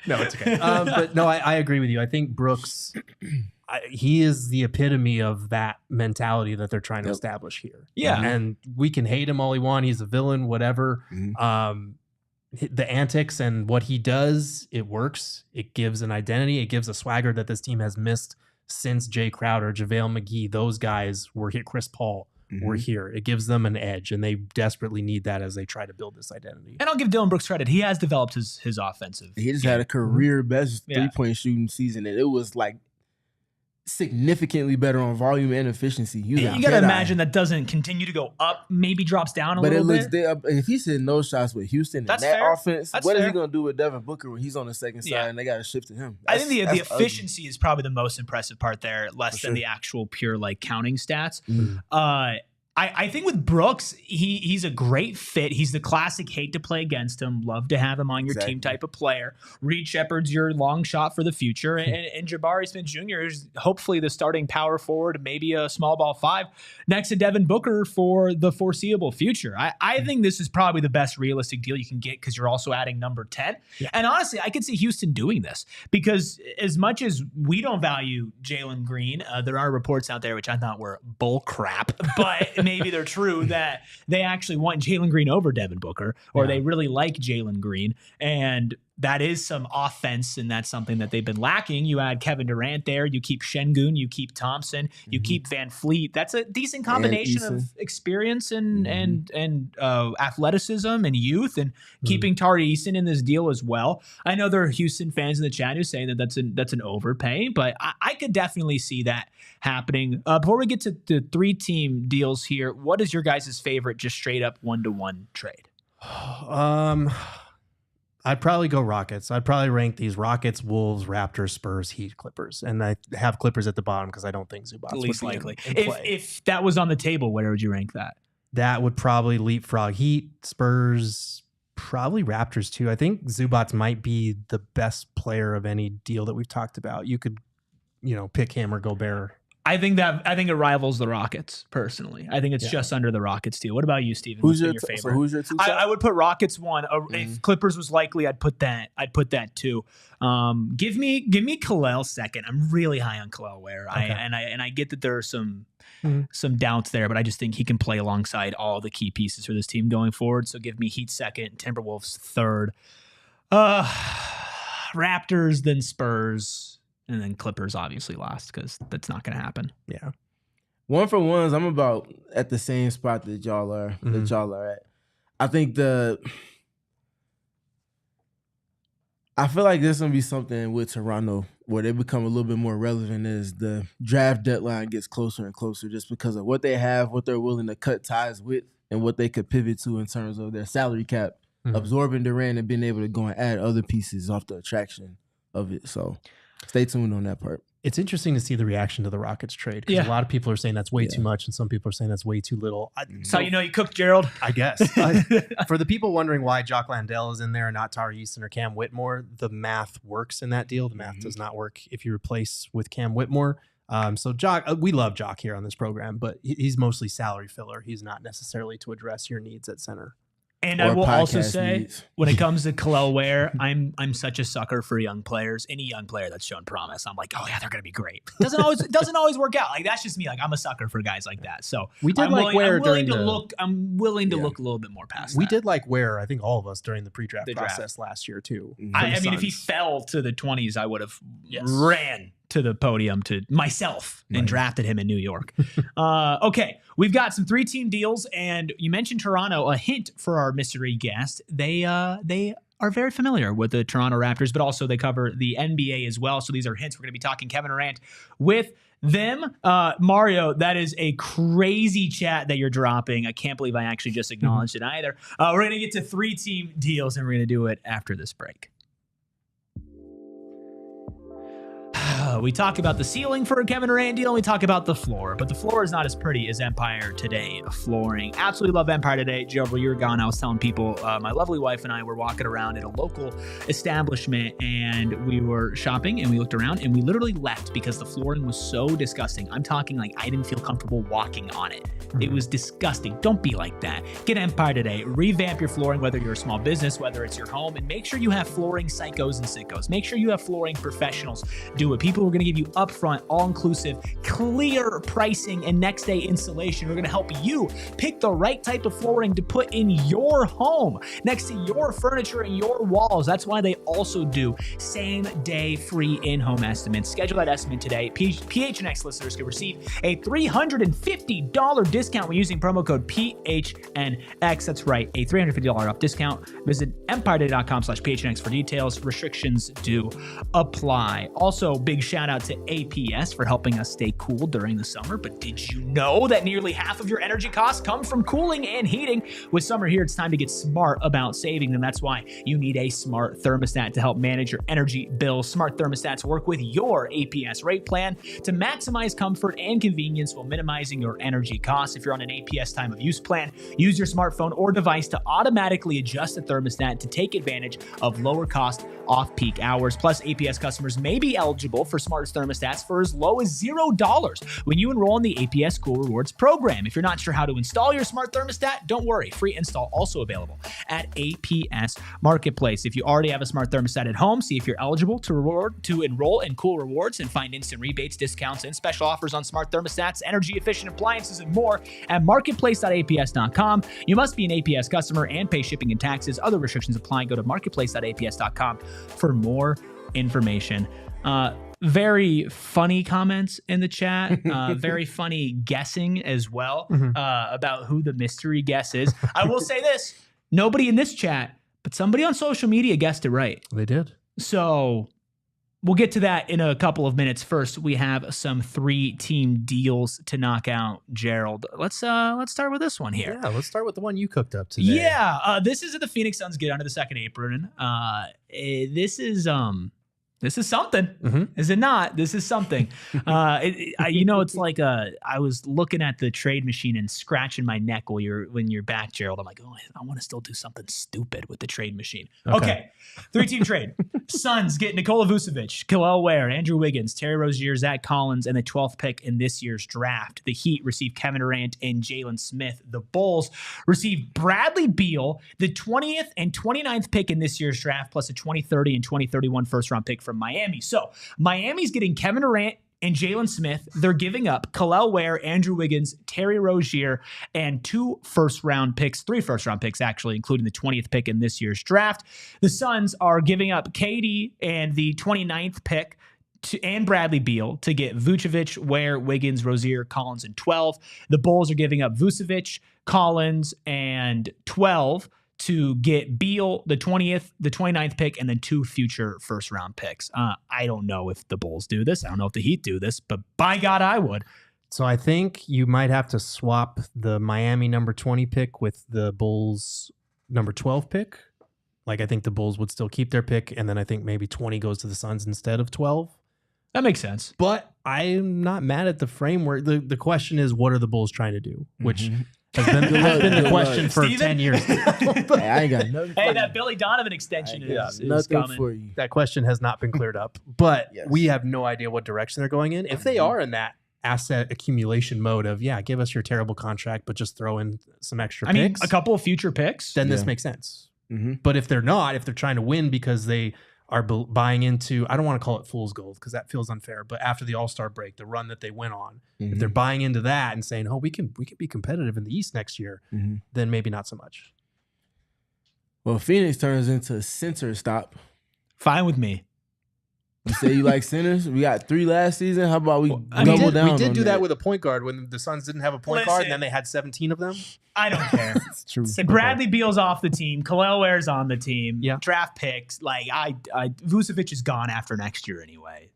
No, it's okay. But no, I agree with you. I think Brooks, he is the epitome of that mentality that they're trying to establish here. Yeah. And we can hate him all we want. He's a villain, whatever. The antics and what he does, it works. It gives an identity. It gives a swagger that this team has missed since Jay Crowder, JaVale McGee. Those guys were here. Chris Paul. We're here. It gives them an edge, and they desperately need that as they try to build this identity. And I'll give Dillon Brooks credit. He has developed his offensive. He just had a career best 3-point shooting season, and it was like significantly better on volume and efficiency. You got to imagine that doesn't continue to go up, maybe drops down a little bit. But if he's hitting those shots with Houston and that offense, what is he going to do with Devin Booker when he's on the second side and they got to shift to him? I think the efficiency is probably the most impressive part there, less than the actual pure like counting stats. I think with Brooks, he's a great fit. He's the classic hate to play against him, love to have him on your team type of player. Reed Shepherd's your long shot for the future. And Jabari Smith Jr. is hopefully the starting power forward, maybe a small ball 5, next to Devin Booker for the foreseeable future. I think this is probably the best realistic deal you can get because you're also adding number 10. Yeah. And honestly, I could see Houston doing this because as much as we don't value Jalen Green, there are reports out there which I thought were bull crap, but maybe they're true that they actually want Jalen Green over Devin Booker, or they really like Jalen Green. And that is some offense, and that's something that they've been lacking. You add Kevin Durant there, you keep Şengün, you keep Thompson, you keep Van Fleet. That's a decent combination of experience and athleticism and youth, and keeping Tari Eason in this deal as well. I know there are Houston fans in the chat who say that that's an overpay, but I could definitely see that happening. Before we get to the 3-team deals here, what is your guys' favorite just straight up 1-to-1 trade? I'd probably go Rockets. I'd probably rank these Rockets, Wolves, Raptors, Spurs, Heat, Clippers. And I have Clippers at the bottom because I don't think Zubats least would be likely. in play. If that was on the table, where would you rank that? That would probably leapfrog Heat, Spurs, probably Raptors too. I think Zubats might be the best player of any deal that we've talked about. You could, pick him or Gobert. I think it rivals the Rockets personally. I think it's just under the Rockets deal. What about you, Steven? Who's your favorite? So who's your two? I would put Rockets 1. If Clippers was likely, I'd put that 2. Give me Khalil 2nd. I'm really high on Khalil Ware. Okay. I get that there are some doubts there, but I just think he can play alongside all the key pieces for this team going forward. So give me Heat 2nd, Timberwolves 3rd. Raptors, then Spurs, and then Clippers obviously lost because that's not going to happen. Yeah. 1 for 1s, I'm about at the same spot that y'all are. That y'all are at. I think I feel like there's gonna be something with Toronto where they become a little bit more relevant as the draft deadline gets closer and closer, just because of what they have, what they're willing to cut ties with, and what they could pivot to in terms of their salary cap, absorbing Durant and being able to go and add other pieces off the attraction of it. So stay tuned on that part. It's interesting to see the reaction to the Rockets trade. A lot of people are saying that's way too much, and some people are saying that's way too little. So you know you cooked, Gerald? I guess. For the people wondering why Jock Landale is in there and not Tari Easton or Cam Whitmore, the math works in that deal. The math does not work if you replace with Cam Whitmore. So Jock, we love Jock here on this program, but he's mostly salary filler. He's not necessarily to address your needs at center. And I will also say, when it comes to Kel'el Ware, I'm such a sucker for young players. Any young player that's shown promise, I'm like, oh yeah, they're gonna be great. Doesn't always work out. Like that's just me. Like I'm a sucker for guys like that. So we did Ware during the. I'm willing to look a little bit more past. We did like Ware. I think all of us during the pre-draft process last year too. I mean, if he fell to the 20s, I would have ran to the podium to myself and drafted him in New York. Okay, we've got some 3-team deals, and you mentioned Toronto. A hint for our mystery guest: they are very familiar with the Toronto Raptors, but also they cover the NBA as well. So these are hints. We're going to be talking Kevin Durant with them. Mario, that is a crazy chat that you're dropping. I can't believe I actually just acknowledged it either. We're going to get to 3-team deals, and we're going to do it after this break. We talk about the ceiling for a Kevin Durant deal, and we talk about the floor, but the floor is not as pretty as Empire Today flooring. Absolutely love Empire Today. Gerald, while you were gone, I was telling people, my lovely wife and I were walking around at a local establishment, and we were shopping, and we looked around, and we literally left because the flooring was so disgusting. I'm talking like I didn't feel comfortable walking on it. It was disgusting. Don't be like that. Get Empire Today. Revamp your flooring, whether you're a small business, whether it's your home, and make sure you have flooring psychos and sickos. Make sure you have flooring professionals do it. People who are going to give you upfront, all-inclusive, clear pricing and next-day installation. We're going to help you pick the right type of flooring to put in your home, next to your furniture and your walls. That's why they also do same-day free in-home estimates. Schedule that estimate today. PHNX listeners can receive a $350 discount when using promo code PHNX. That's right, a $350 off discount. Visit empireday.com/PHNX for details. Restrictions do apply. Also, big shout out to APS for helping us stay cool during the summer. But did you know that nearly half of your energy costs come from cooling and heating? With summer here, it's time to get smart about saving them. That's why you need a smart thermostat to help manage your energy bills. Smart thermostats work with your APS rate plan to maximize comfort and convenience while minimizing your energy costs. If you're on an APS time of use plan, use your smartphone or device to automatically adjust the thermostat to take advantage of lower cost off-peak hours. Plus, APS customers may be eligible for smart thermostats for as low as $0 when you enroll in the APS Cool Rewards program. If you're not sure how to install your smart thermostat, don't worry. Free install also available at APS Marketplace. If you already have a smart thermostat at home, see if you're eligible to enroll in Cool Rewards and find instant rebates, discounts, and special offers on smart thermostats, energy-efficient appliances, and more at marketplace.aps.com. You must be an APS customer and pay shipping and taxes. Other restrictions apply. Go to marketplace.aps.com for more information. Very funny comments in the chat. Very funny guessing as well about who the mystery guest is. I will say this. Nobody in this chat, but somebody on social media guessed it right. They did. So we'll get to that in a couple of minutes. First, we have some 3-team deals to knock out. Gerald, let's start with this one here. Yeah, let's start with the one you cooked up today. Yeah, this is the Phoenix Suns get under the second apron. This is something. Is it not? This is something. It's like I was looking at the trade machine and scratching my neck when you're back, Gerald. I'm like, oh, I want to still do something stupid with the trade machine. Okay. 3-team trade. Suns get Nikola Vucevic, Kel'el Ware, Andrew Wiggins, Terry Rozier, Zach Collins, and the 12th pick in this year's draft. The Heat receive Kevin Durant and Jalen Smith. The Bulls receive Bradley Beal, the 20th and 29th pick in this year's draft, plus a 2030 and 2031 first-round pick from Miami. So Miami's getting Kevin Durant and Jalen Smith. They're giving up Kel'el Ware, Andrew Wiggins, Terry Rozier, and 2 first-round picks, 3 first-round picks actually, including the 20th pick in this year's draft. The Suns are giving up KD and the 29th pick and Bradley Beal to get Vucevic, Ware, Wiggins, Rozier, Collins, and 12. The Bulls are giving up Vucevic, Collins, and 12 to get Beal, the 20th, the 29th pick, and then 2 future first-round picks. I don't know if the Bulls do this. I don't know if the Heat do this, but by God, I would. So I think you might have to swap the Miami number 20 pick with the Bulls number 12 pick. Like, I think the Bulls would still keep their pick, and then I think maybe 20 goes to the Suns instead of 12. That makes sense. But I'm not mad at the framework. The question is, what are the Bulls trying to do? Which has been the question for Steven? 10 years now. Hey, I ain't got nothing. Hey, that Billy Donovan extension is coming. For you. That question has not been cleared up. But we have no idea what direction they're going in. If they are in that asset accumulation mode of, give us your terrible contract, but just throw in some extra picks. I mean, a couple of future picks. Then this makes sense. But if they're not, if they're trying to win because they are buying into, I don't want to call it fool's gold because that feels unfair, but after the All-Star break, the run that they went on, if they're buying into that and saying, oh, we can be competitive in the East next year, then maybe not so much. Well, Phoenix turns into a center stop. Fine with me. You say you like centers? We got 3 last season. How about we double down? We did do that with a point guard when the Suns didn't have a point guard, and then they had 17 of them. I don't care. It's true. Bradley Beal's off the team. Kel'el Ware's on the team. Yeah. Draft picks. Like Vucevic is gone after next year anyway.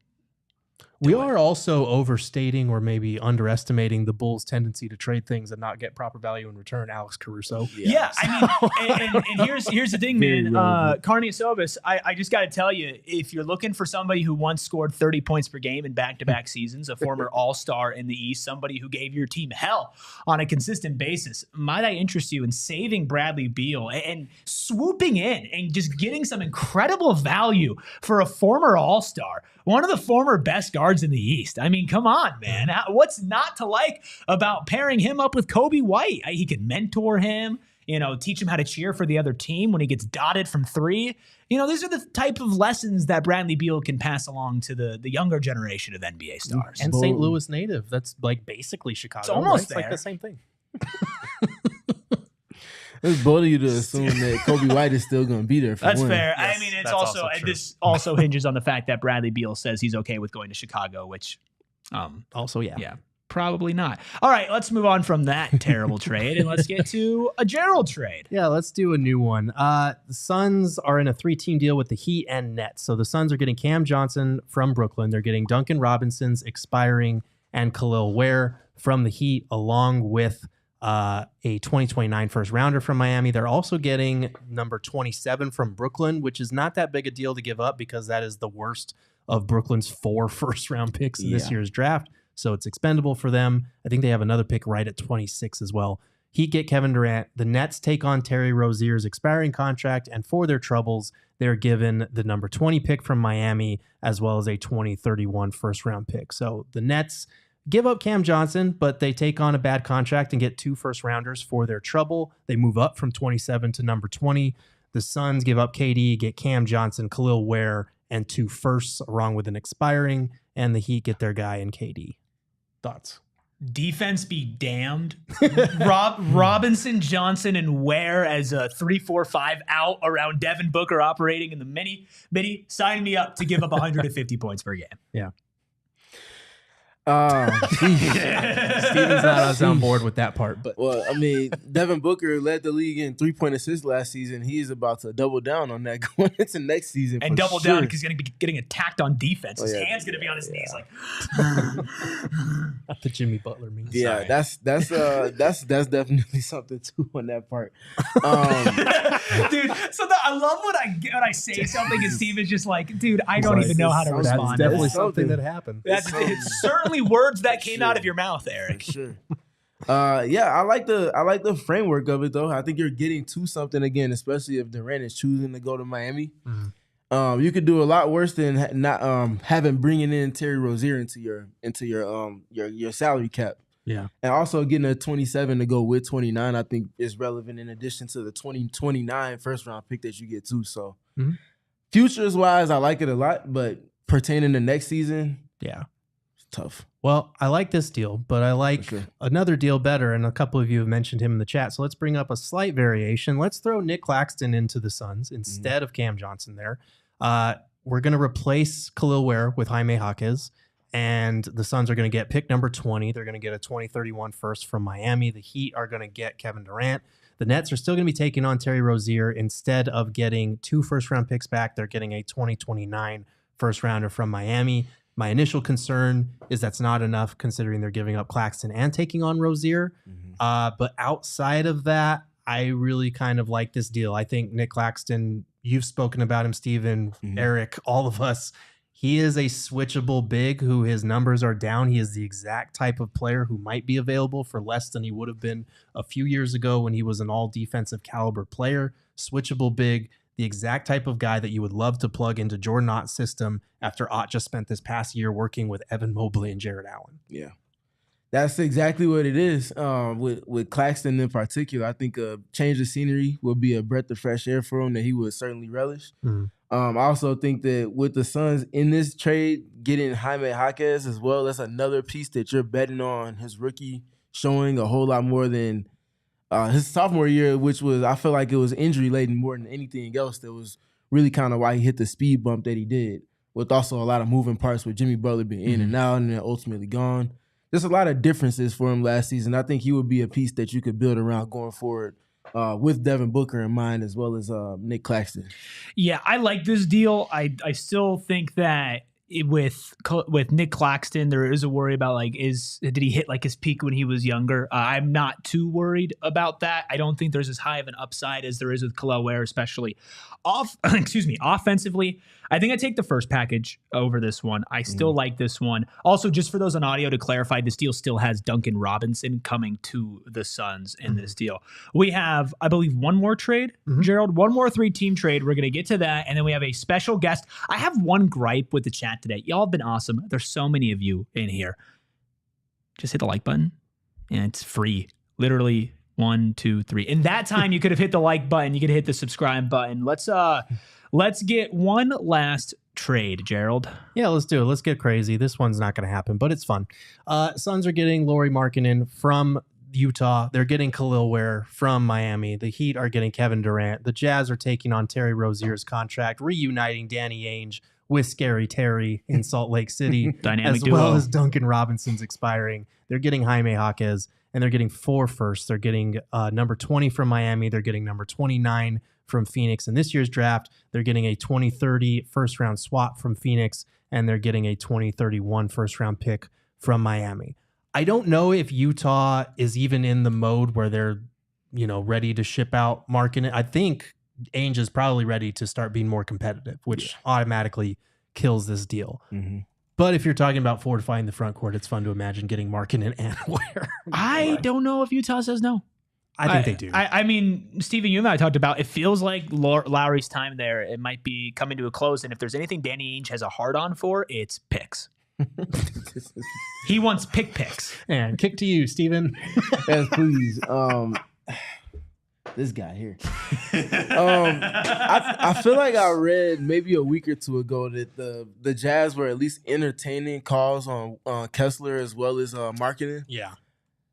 We are also overstating or maybe underestimating the Bulls' tendency to trade things and not get proper value in return. Alex Caruso. Yeah, I mean, and here's the thing, man. Carney Sobis, I just got to tell you, if you're looking for somebody who once scored 30 points per game in back-to-back seasons, a former All-Star in the East, somebody who gave your team hell on a consistent basis, might I interest you in saving Bradley Beal and swooping in and just getting some incredible value for a former All-Star, one of the former best guards in the East. I mean, come on, man. What's not to like about pairing him up with Kobe White? He can mentor him, teach him how to cheer for the other team when he gets dotted from 3. These are the type of lessons that Bradley Beal can pass along to the younger generation of NBA stars. And St. Louis native. That's like basically Chicago. It's almost right? It's like the same thing. It's bold of you to assume that Kobe White is still going to be there for That's one. fair. Yes, I mean, it's also this also hinges on the fact that Bradley Beal says he's okay with going to Chicago, which yeah, probably not. All right, let's move on from that terrible trade and let's get to a Gerald trade. Yeah, let's do a new one. The Suns are in a 3-team deal with the Heat and Nets. So the Suns are getting Cam Johnson from Brooklyn. They're getting Duncan Robinson's expiring and Kel'el Ware from the Heat, along with a 2029 first rounder from Miami. They're also getting number 27 from Brooklyn, which is not that big a deal to give up because that is the worst of Brooklyn's 4 first-round picks in this year's draft. So it's expendable for them. I think they have another pick right at 26 as well. Heat get Kevin Durant. The Nets take on Terry Rozier's expiring contract, and for their troubles, they're given the number 20 pick from Miami as well as a 2031 first-round pick. So the Nets give up Cam Johnson, but they take on a bad contract and get 2 first-rounders for their trouble. They move up from 27 to number 20. The Suns give up KD, get Cam Johnson, Kel'el Ware, and 2 firsts along with an expiring, and the Heat get their guy in KD. Thoughts? Defense be damned. Robinson, Johnson, and Ware as a 3-4-5 out around Devin Booker operating in the mini. Sign me up to give up 150 points per game. Yeah. Steven's not on board with that part, but well, I mean, Devin Booker led the league in 3-point assists last season. He's about to double down on that going into next season, and double down because he's going to be getting attacked on defense. His hand's going to be on his knees, like not the Jimmy Butler means. Yeah, that's definitely something too on that part, dude. So I love when I say something and Steve is just like, dude, I don't even know how to respond. That's definitely something that happened. It's certainly words that came out of your mouth, Erik. Sure. Yeah, I like the framework of it though. I think you're getting to something again, especially if Durant is choosing to go to Miami. Mm-hmm. You could do a lot worse than not bringing in Terry Rozier into your salary cap. Yeah, and also getting a 27 to go with 29, I think is relevant in addition to the 2029 first round pick that you get too. So, futures wise, I like it a lot, but pertaining to next season, yeah. tough. Well, I like this deal, but I like another deal better, and a couple of you have mentioned him in the chat. So let's bring up a slight variation. Let's throw Nick Claxton into the Suns instead of Cam Johnson there. We're going to replace Khalil Ware with Jaime Jaquez, and the Suns are going to get pick number 20. They're going to get a 2031 first from Miami. The Heat are going to get Kevin Durant. The Nets are still going to be taking on Terry Rozier. Instead of getting 2 first-round picks back, they're getting a 2029 first-rounder from Miami. My initial concern is that's not enough considering they're giving up Claxton and taking on Rozier. But outside of that, I really kind of like this deal. I think Nick Claxton, you've spoken about him, Stephen, Erik, all of us. He is a switchable big who his numbers are down. He is the exact type of player who might be available for less than he would have been a few years ago when he was an all defensive caliber player. Switchable big. The exact type of guy that you would love to plug into Jordan Ott's system after Ott just spent this past year working with Evan Mobley and Jared Allen. Yeah, that's exactly what it is. With Claxton in particular, I think a change of scenery will be a breath of fresh air for him that he would certainly relish. I also think that with the Suns in this trade, getting Jaime Jaquez as well, that's another piece that you're betting on his rookie showing a whole lot more than his sophomore year, which was, I feel like it was injury laden more than anything else. That was really kind of why he hit the speed bump that he did, with also a lot of moving parts with Jimmy Butler being in and out and then ultimately gone. There's a lot of differences for him last season. I think he would be a piece that you could build around going forward with Devin Booker in mind, as well as Nick Claxton. Yeah, I like this deal. I still think that with Nick Claxton, there is a worry about did he hit like his peak when he was younger? I'm not too worried about that. I don't think there's as high of an upside as there is with Khalil Ware, especially offensively. I think I take the first package over this one. I still like this one. Also, just for those on audio, to clarify, this deal still has Duncan Robinson coming to the Suns in this deal. We have, I believe, one more trade, Gerald, one more 3-team trade. We're going to get to that. And then we have a special guest. I have one gripe with the chat today. Y'all have been awesome. There's so many of you in here. Just hit the like button and it's free. Literally 1, 2, 3. In that time, you could have hit the like button. You could hit the subscribe button. Let's get one last trade, Gerald. Yeah, let's do it. Let's get crazy. This one's not going to happen, but it's fun. Suns are getting Lauri Markkanen from Utah. They're getting Khalil Ware from Miami. The Heat are getting Kevin Durant. The Jazz are taking on Terry Rozier's contract, reuniting Danny Ainge with Scary Terry in Salt Lake City, Dynamic as duo. well as Duncan Robinson's expiring. They're getting Jaime Jaquez, and they're getting 4 firsts. They're getting number 20 from Miami. They're getting number 29 from Phoenix in this year's draft. They're getting a 2030 first-round swap from Phoenix, and they're getting a 2031 first-round pick from Miami. I don't know if Utah is even in the mode where they're, ready to ship out Markkanen. I think Ainge is probably ready to start being more competitive, which automatically kills this deal. But if you're talking about fortifying the front court, it's fun to imagine getting Markkanen and Ware. I don't know if Utah says no. I think they do. I mean, Stephen, you and I talked about, it feels like Lowry's time there, it might be coming to a close. And if there's anything Danny Ainge has a hard on for, it's picks. He wants picks. And kick to you, Stephen. Yes, please. This guy here. I feel like I read maybe a week or two ago that the Jazz were at least entertaining calls on Kessler as well as Markkanen. Yeah.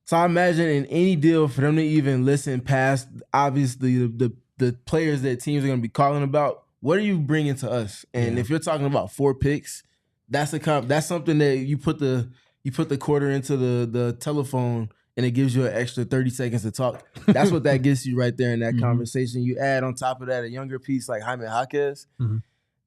So I imagine in any deal for them to even listen past, obviously, the players that teams are going to be calling about, what are you bringing to us? And if you're talking about 4 picks, that's something that you put the quarter into the telephone and it gives you an extra 30 seconds to talk. That's what that gets you right there in that conversation. You add on top of that a younger piece like Jaime Jaquez.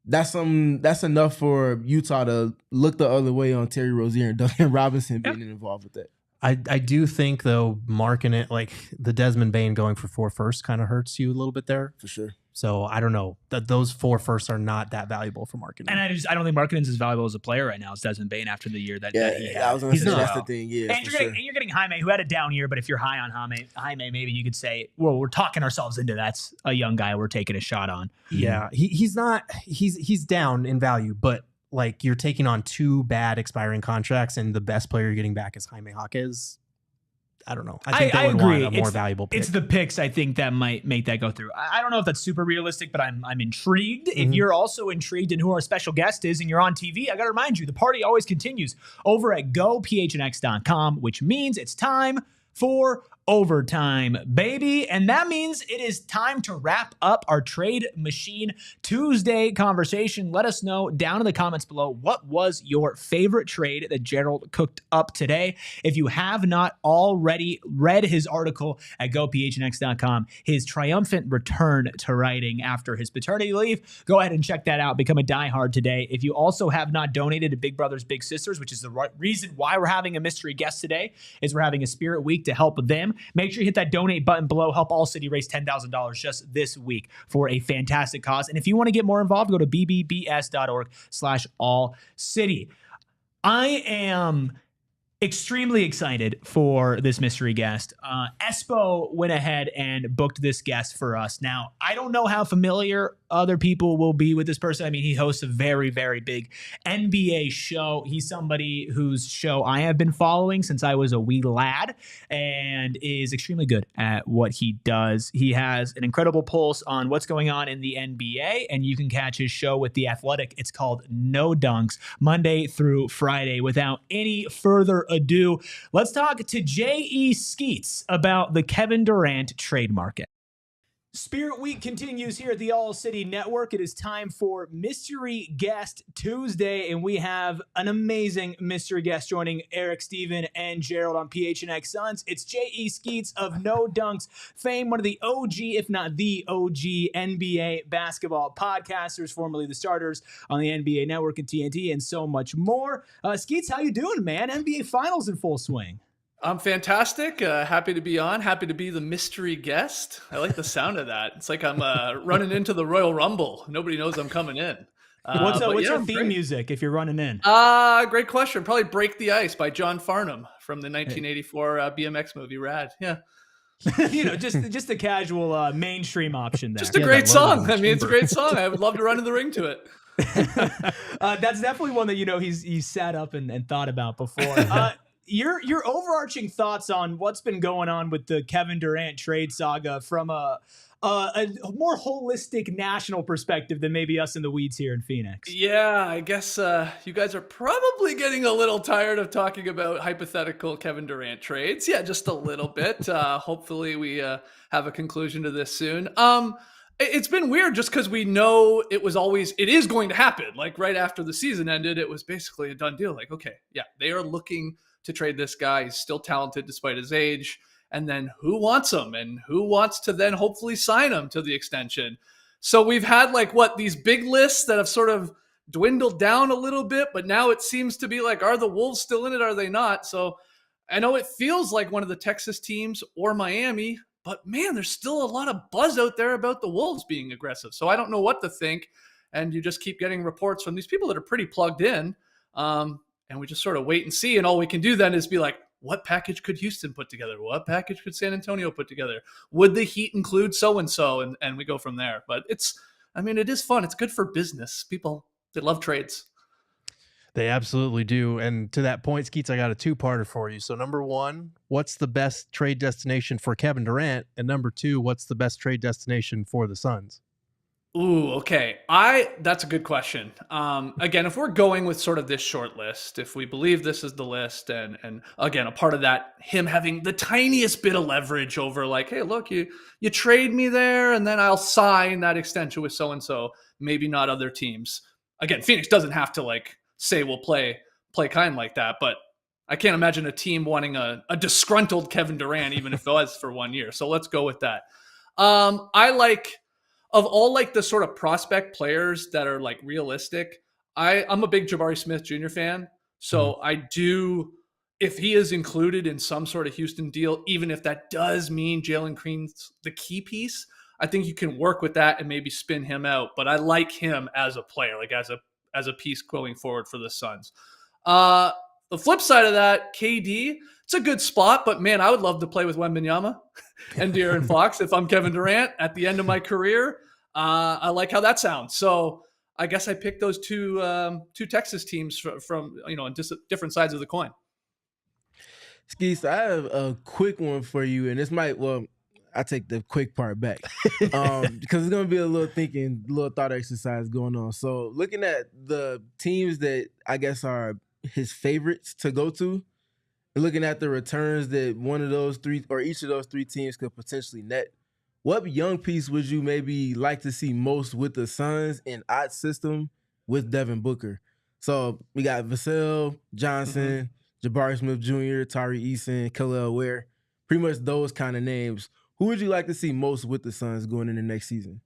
That's enough for Utah to look the other way on Terry Rozier and Duncan Robinson being involved with that. I do think, though, Markkanen, like the Desmond Bane going for 4 firsts kind of hurts you a little bit there. For sure. So I don't know that those 4 firsts are not that valuable for Markkanen. And I don't think Markkanen's as valuable as a player right now as Desmond Bane after the year that he had. I was going to say that's the thing. Yeah, and you're getting Jaime, who had a down year, but if you're high on Jaime, maybe you could say, well, we're talking ourselves into that's a young guy we're taking a shot on. Yeah, he's down in value, but like you're taking on 2 bad expiring contracts and the best player you're getting back is Jaime Jaquez. I don't know. I think they would agree. want a more valuable pick. It's the picks, I think, that might make that go through. I don't know if that's super realistic, but I'm intrigued. If you're also intrigued in who our special guest is and you're on TV, I got to remind you, the party always continues over at gophnx.com, which means it's time for overtime, baby. And that means it is time to wrap up our Trade Machine Tuesday conversation. Let us know down in the comments below, what was your favorite trade that Gerald cooked up today? If you have not already read his article at gophnx.com, his triumphant return to writing after his paternity leave, go ahead and check that out. Become a diehard today. If you also have not donated to Big Brothers Big Sisters, which is the reason why we're having a mystery guest today, is we're having a Spirit Week to help them. Make sure you hit that donate button below. Help All City raise $10,000 just this week for a fantastic cause. And if you want to get more involved, go to bbbs.org/allcity. I am extremely excited for this mystery guest. Espo went ahead and booked this guest for us. Now, I don't know how familiar other people will be with this person. I mean, he hosts a very, very big NBA show. He's somebody whose show I have been following since I was a wee lad and is extremely good at what he does. He has an incredible pulse on what's going on in the NBA, and you can catch his show with The Athletic. It's called No Dunks, Monday through Friday. Without any further ado, let's talk to J.E. Skeets about the Kevin Durant trade market. Spirit Week continues here at the All City Network. It is time for Mystery Guest Tuesday, and we have an amazing mystery guest joining Erik, Stephen, and Gerald on PHNX Suns. It's J.E. Skeets of No Dunks fame, one of the OG, if not the OG, NBA basketball podcasters, formerly the starters on the NBA Network and TNT, and so much more. Skeets, how you doing, man? NBA Finals in full swing. I'm fantastic. Happy to be on. Happy to be the mystery guest. I like the sound of that. It's like I'm running into the Royal Rumble. Nobody knows I'm coming in. What's your theme music if you're running in? Great question. Probably Break the Ice by John Farnham from the 1984 BMX movie Rad. Yeah. just a casual mainstream option there. Just a great song. I mean, it's a great song. I would love to run in the ring to it. That's definitely one that, he's sat up and thought about before. Your overarching thoughts on what's been going on with the Kevin Durant trade saga from a more holistic national perspective than maybe us in the weeds here in Phoenix. Yeah, I guess you guys are probably getting a little tired of talking about hypothetical Kevin Durant trades. Yeah, just a little bit. Hopefully we have a conclusion to this soon. It's been weird just because we know it is going to happen. Like right after the season ended, it was basically a done deal. Like, okay, yeah, they are looking to trade this guy. He's still talented despite his age. And then who wants him and who wants to then hopefully sign him to the extension? So we've had these big lists that have sort of dwindled down a little bit, but now it seems to be like, are the Wolves still in it? Are they not? So I know it feels like one of the Texas teams or Miami, but man, there's still a lot of buzz out there about the Wolves being aggressive. So I don't know what to think. And you just keep getting reports from these people that are pretty plugged in. And we just sort of wait and see. And all we can do then is be like, what package could Houston put together? What package could San Antonio put together? Would the Heat include so-and-so? And we go from there. But it is fun. It's good for business. People, they love trades. They absolutely do. And to that point, Skeets, I got a two-parter for you. So number one, what's the best trade destination for Kevin Durant? And number two, what's the best trade destination for the Suns? Ooh, okay. That's a good question. Again, if we're going with sort of this short list, if we believe this is the list, and again, a part of that, him having the tiniest bit of leverage over like, hey, look, you trade me there, and then I'll sign that extension with so-and-so, maybe not other teams. Again, Phoenix doesn't have to say we'll play kind like that, but I can't imagine a team wanting a disgruntled Kevin Durant, even if it was for 1 year. So let's go with that. Of all the sort of prospect players that are realistic, I'm a big Jabari Smith Jr. fan. So I do, if he is included in some sort of Houston deal, even if that does mean Jalen Green's the key piece, I think you can work with that and maybe spin him out. But I like him as a player, as a piece going forward for the Suns. The flip side of that, KD, it's a good spot, but man, I would love to play with Wembanyama and De'Aaron Fox if I'm Kevin Durant at the end of my career. I like how that sounds. So I guess I picked those two Texas teams from on different sides of the coin. Skeets, I have a quick one for you, and this might, well, I take the quick part back because it's gonna be a little thought exercise going on. So, looking at the teams that I guess are his favorites to go to, and looking at the returns that one of those three or each of those three teams could potentially net, what young piece would you maybe like to see most with the Suns in odd system with Devin Booker? So we got Vassell, Johnson, Jabari Smith Jr., Tari Eason, Kel'el Ware, pretty much those kind of names. Who would you like to see most with the Suns going into next season?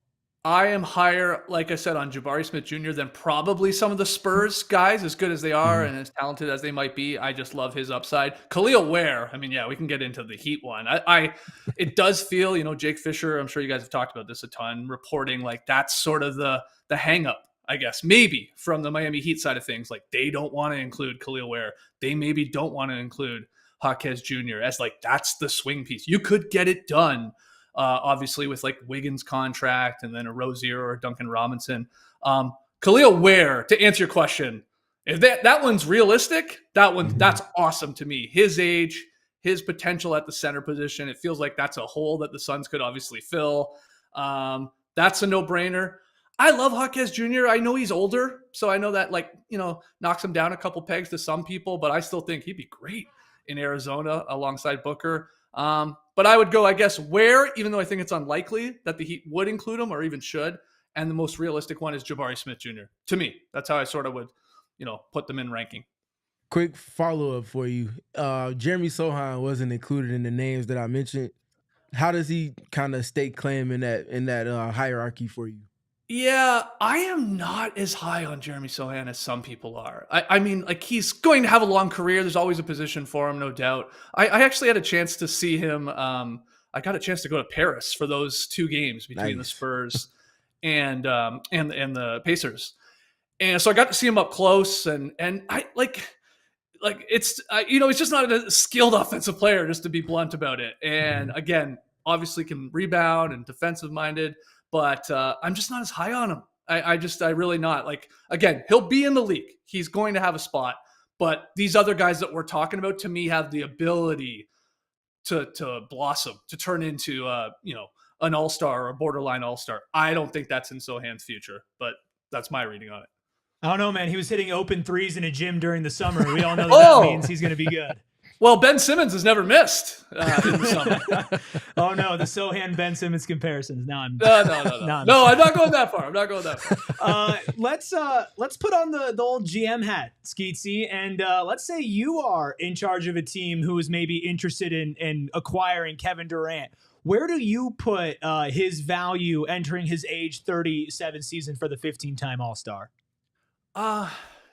I am higher, like I said, on Jabari Smith Jr. than probably some of the Spurs guys, as good as they are and as talented as they might be. I just love his upside. Kel'el Ware, I mean, yeah, we can get into the Heat one. It does feel, Jake Fisher, I'm sure you guys have talked about this a ton, reporting like that's sort of the hang up, I guess, maybe from the Miami Heat side of things. Like they don't want to include Kel'el Ware. They maybe don't want to include Jaquez Jr. as like, that's the swing piece. You could get it done. Obviously with like Wiggins' contract and then a Rozier or a Duncan Robinson. Kel'el Ware, to answer your question, if that one's realistic, that's awesome to me. His age, his potential at the center position, it feels like that's a hole that the Suns could obviously fill. That's a no-brainer. I love Jaquez Jr. I know he's older, so I know that knocks him down a couple pegs to some people, but I still think he'd be great in Arizona alongside Booker. But I would go, I guess, Ware, even though I think it's unlikely that the Heat would include him or even should. And the most realistic one is Jabari Smith Jr. To me, that's how I sort of would, put them in ranking. Quick follow-up for you. Jeremy Sohan wasn't included in the names that I mentioned. How does he kind of stake claim in that hierarchy for you? Yeah, I am not as high on Jeremy Sohan as some people are. I mean, like he's going to have a long career. There's always a position for him, no doubt. I actually had a chance to see him. I got a chance to go to Paris for those 2 games between the Spurs and the Pacers, and so I got to see him up close. And I like it's he's just not a skilled offensive player, just to be blunt about it. And again, obviously can rebound and defensive minded. But I'm just not as high on him. I really not. Like, again, he'll be in the league. He's going to have a spot. But these other guys that we're talking about, to me, have the ability to blossom, to turn into, an all-star or a borderline all-star. I don't think that's in Sohan's future, but that's my reading on it. I don't know, man. He was hitting open threes in a gym during the summer. We all know that means he's going to be good. Well, Ben Simmons has never missed in the summer. Oh no, the Sohan Ben Simmons comparisons. Now I'm no. No, I'm not going that far. Let's put on the old GM hat, Skeetsy, and let's say you are in charge of a team who is maybe interested in acquiring Kevin Durant. Where do you put his value entering his age 37 season for the 15-time All-Star?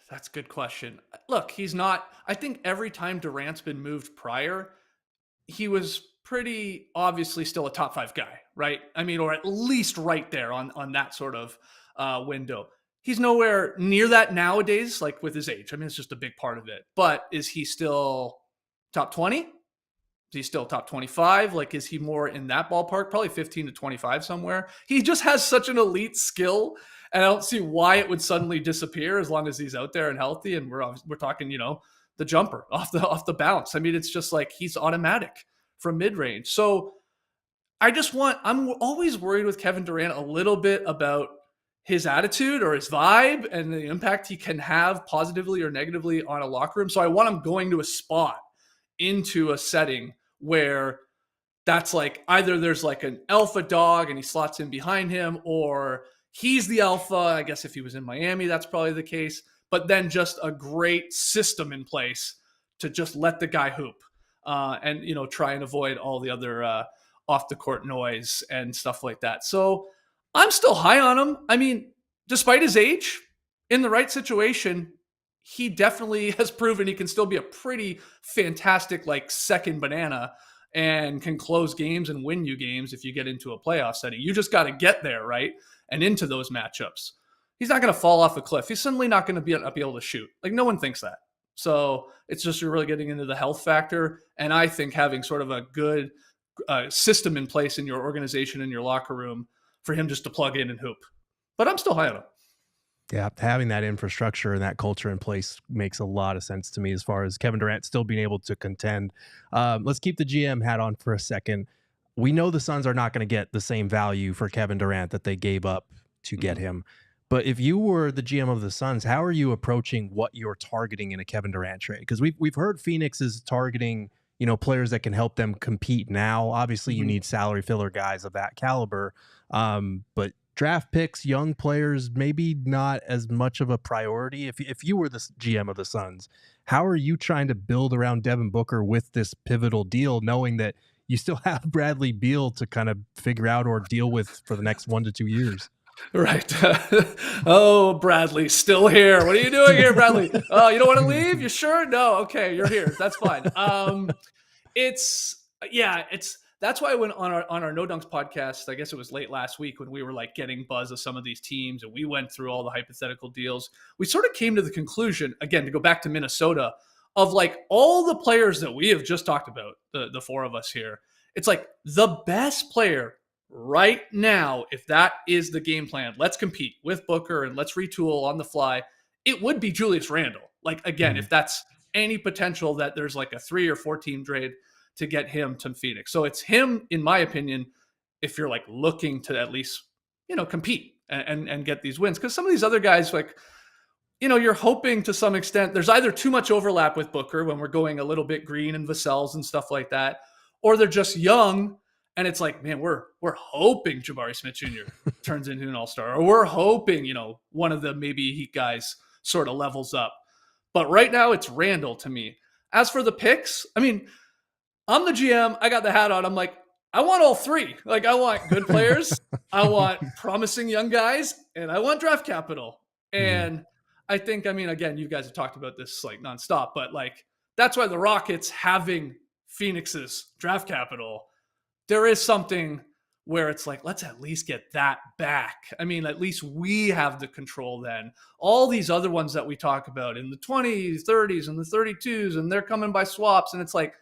That's a good question. Look, he's not. I think every time Durant's been moved prior, he was pretty obviously still a top 5 guy, right? I mean, or at least right there on that sort of window. He's nowhere near that nowadays, like with his age. I mean, it's just a big part of it. But is he still top 20? Is he still top 25? Like, is he more in that ballpark? Probably 15 to 25 somewhere. He just has such an elite skill. And I don't see why it would suddenly disappear as long as he's out there and healthy. And we're talking, the jumper off the bounce. I mean, it's just like he's automatic from mid-range. So I'm always worried with Kevin Durant a little bit about his attitude or his vibe and the impact he can have positively or negatively on a locker room. So I want him going to a spot into a setting where that's like either there's like an alpha dog and he slots in behind him, or he's the alpha. I guess if he was in Miami, that's probably the case. But then just a great system in place to just let the guy hoop and, try and avoid all the other off the court noise and stuff like that. So I'm still high on him. I mean, despite his age, in the right situation, he definitely has proven he can still be a pretty fantastic, like, second banana and can close games and win you games if you get into a playoff setting. You just got to get there, right? And into those matchups. He's not going to fall off a cliff. He's suddenly not going to be able to shoot. Like, no one thinks that. So it's just you're really getting into the health factor. And I think having sort of a good system in place in your organization, in your locker room, for him just to plug in and hoop. But I'm still high on him. Yeah, having that infrastructure and that culture in place makes a lot of sense to me as far as Kevin Durant still being able to contend. Let's keep the GM hat on for a second. We know the Suns are not going to get the same value for Kevin Durant that they gave up to get him. But if you were the GM of the Suns, how are you approaching what you're targeting in a Kevin Durant trade? Because we've heard Phoenix is targeting, players that can help them compete now. Obviously, you need salary filler guys of that caliber. But draft picks, young players, maybe not as much of a priority. If you were the GM of the Suns, how are you trying to build around Devin Booker with this pivotal deal, knowing that you still have Bradley Beal to kind of figure out or deal with for the next 1 to 2 years? Right. Oh, Bradley, still here. What are you doing here, Bradley? Oh, you don't want to leave? You sure? No. Okay, you're here. That's fine. That's why when on our No Dunks podcast, I guess it was late last week when we were like getting buzz of some of these teams and we went through all the hypothetical deals, we sort of came to the conclusion, again, to go back to Minnesota, of like all the players that we have just talked about, the four of us here. It's like the best player right now, if that is the game plan, let's compete with Booker and let's retool on the fly, it would be Julius Randle. Like, again, if that's any potential that there's like a 3 or 4 team trade to get him to Phoenix. So it's him, in my opinion, if you're like looking to at least, compete and get these wins. Because some of these other guys, like, you're hoping to some extent there's either too much overlap with Booker when we're going a little bit green and Vassell's and stuff like that, or they're just young. And it's like, man, we're hoping Jabari Smith Jr. turns into an all-star, or we're hoping, one of the maybe Heat guys sort of levels up. But right now it's Randall to me. As for the picks, I mean, I'm the GM. I got the hat on. I'm like, I want all three. Like, I want good players. I want promising young guys, and I want draft capital. And I think, again, you guys have talked about this like nonstop, but like, that's why the Rockets having Phoenix's draft capital, there is something where it's like, let's at least get that back. At least we have the control then. All these other ones that we talk about in the 20s, 30s, and the 32s, and they're coming by swaps. And it's like,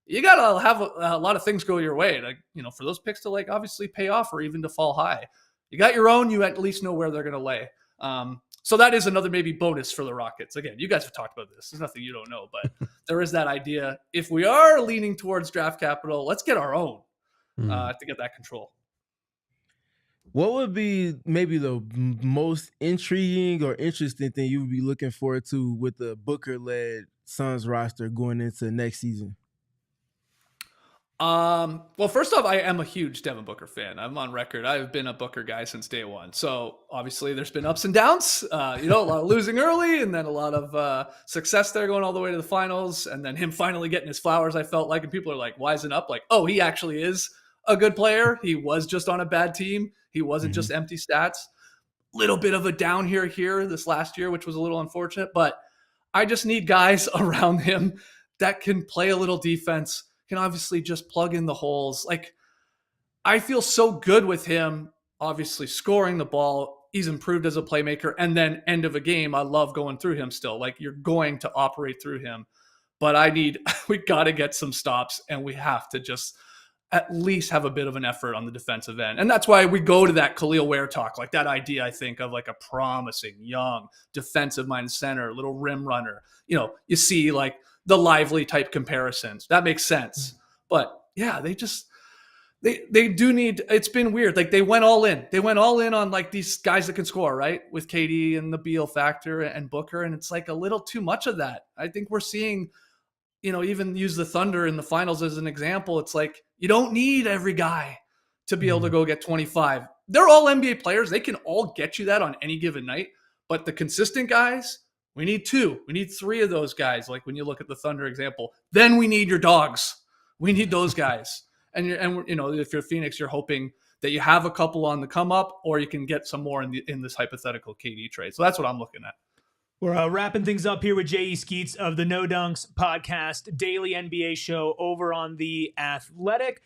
you got to have a lot of things go your way to, for those picks to like obviously pay off or even to fall high. You got your own, you at least know where they're going to lay. So that is another maybe bonus for the Rockets. Again, you guys have talked about this. There's nothing you don't know, but there is that idea. If we are leaning towards draft capital, let's get our own. To get that control. What would be maybe the most intriguing or interesting thing you would be looking forward to with the Booker-led Suns roster going into next season? Well, first off, I am a huge Devin Booker fan. I'm on record. I've been a Booker guy since day one. So obviously there's been ups and downs, a lot of losing early and then a lot of success there going all the way to the finals. And then him finally getting his flowers, I felt like, and people are like, wising up, like, oh, he actually is a good player. He was just on a bad team. He wasn't just empty stats. Little bit of a down here this last year, which was a little unfortunate, but I just need guys around him that can play a little defense, can obviously just plug in the holes. Like, I feel so good with him, obviously scoring the ball. He's improved as a playmaker. And then end of a game, I love going through him still. Like, you're going to operate through him. But we got to get some stops, and we have to just at least have a bit of an effort on the defensive end. And that's why we go to that Khalil Ware talk, like that idea, I think, of like a promising, young, defensive-minded center, little rim runner. You see like the Lively type comparisons. That makes sense. But yeah, they do need, it's been weird. Like, they went all in. They went all in on like these guys that can score, right? With KD and the Beal factor and Booker. And it's like a little too much of that. I think we're seeing, even use the Thunder in the finals as an example. It's like, you don't need every guy to be able to go get 25. They're all NBA players. They can all get you that on any given night. But the consistent guys, we need 2. We need 3 of those guys. Like when you look at the Thunder example, then we need your dogs. We need those guys. And if you're Phoenix, you're hoping that you have a couple on the come up, or you can get some more in this hypothetical KD trade. So that's what I'm looking at. We're wrapping things up here with J.E. Skeets of the No Dunks podcast, daily NBA show over on The Athletic.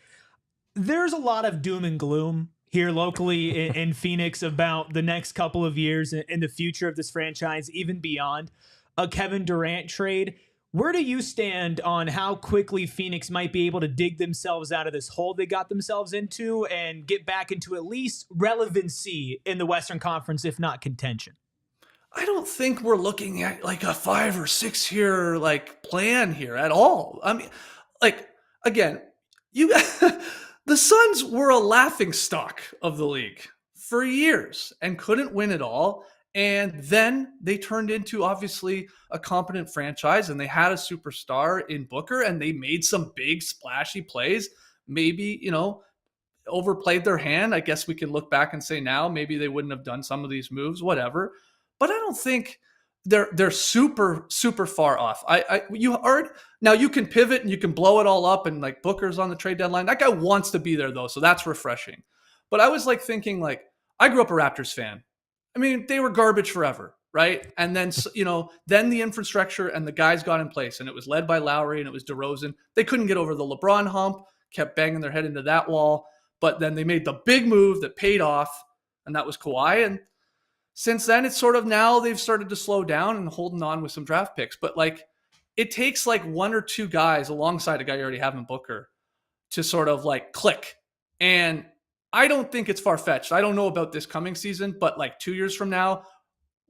There's a lot of doom and gloom here locally in Phoenix about the next couple of years and the future of this franchise, even beyond a Kevin Durant trade. Where do you stand on how quickly Phoenix might be able to dig themselves out of this hole they got themselves into and get back into at least relevancy in the Western Conference, if not contention? I don't think we're looking at like a 5 or 6 year like plan here at all. I mean, like again, you the Suns were a laughing stock of the league for years and couldn't win it all. And then they turned into obviously a competent franchise, and they had a superstar in Booker, and they made some big splashy plays. Maybe, overplayed their hand. I guess we can look back and say now maybe they wouldn't have done some of these moves, whatever. But I don't think they're super far off. Now you can pivot and you can blow it all up, and like Booker's on the trade deadline. That guy wants to be there though, so that's refreshing. But I was like thinking, like, I grew up a Raptors fan. I mean, they were garbage forever, right? And then then the infrastructure and the guys got in place, and it was led by Lowry and it was DeRozan. They couldn't get over the LeBron hump, kept banging their head into that wall. But then they made the big move that paid off, and that was Kawhi. And since then, it's sort of now they've started to slow down and holding on with some draft picks. But like, it takes like one or two guys alongside a guy you already have in Booker to sort of like click. And I don't think it's far-fetched. I don't know about this coming season, but like 2 years from now,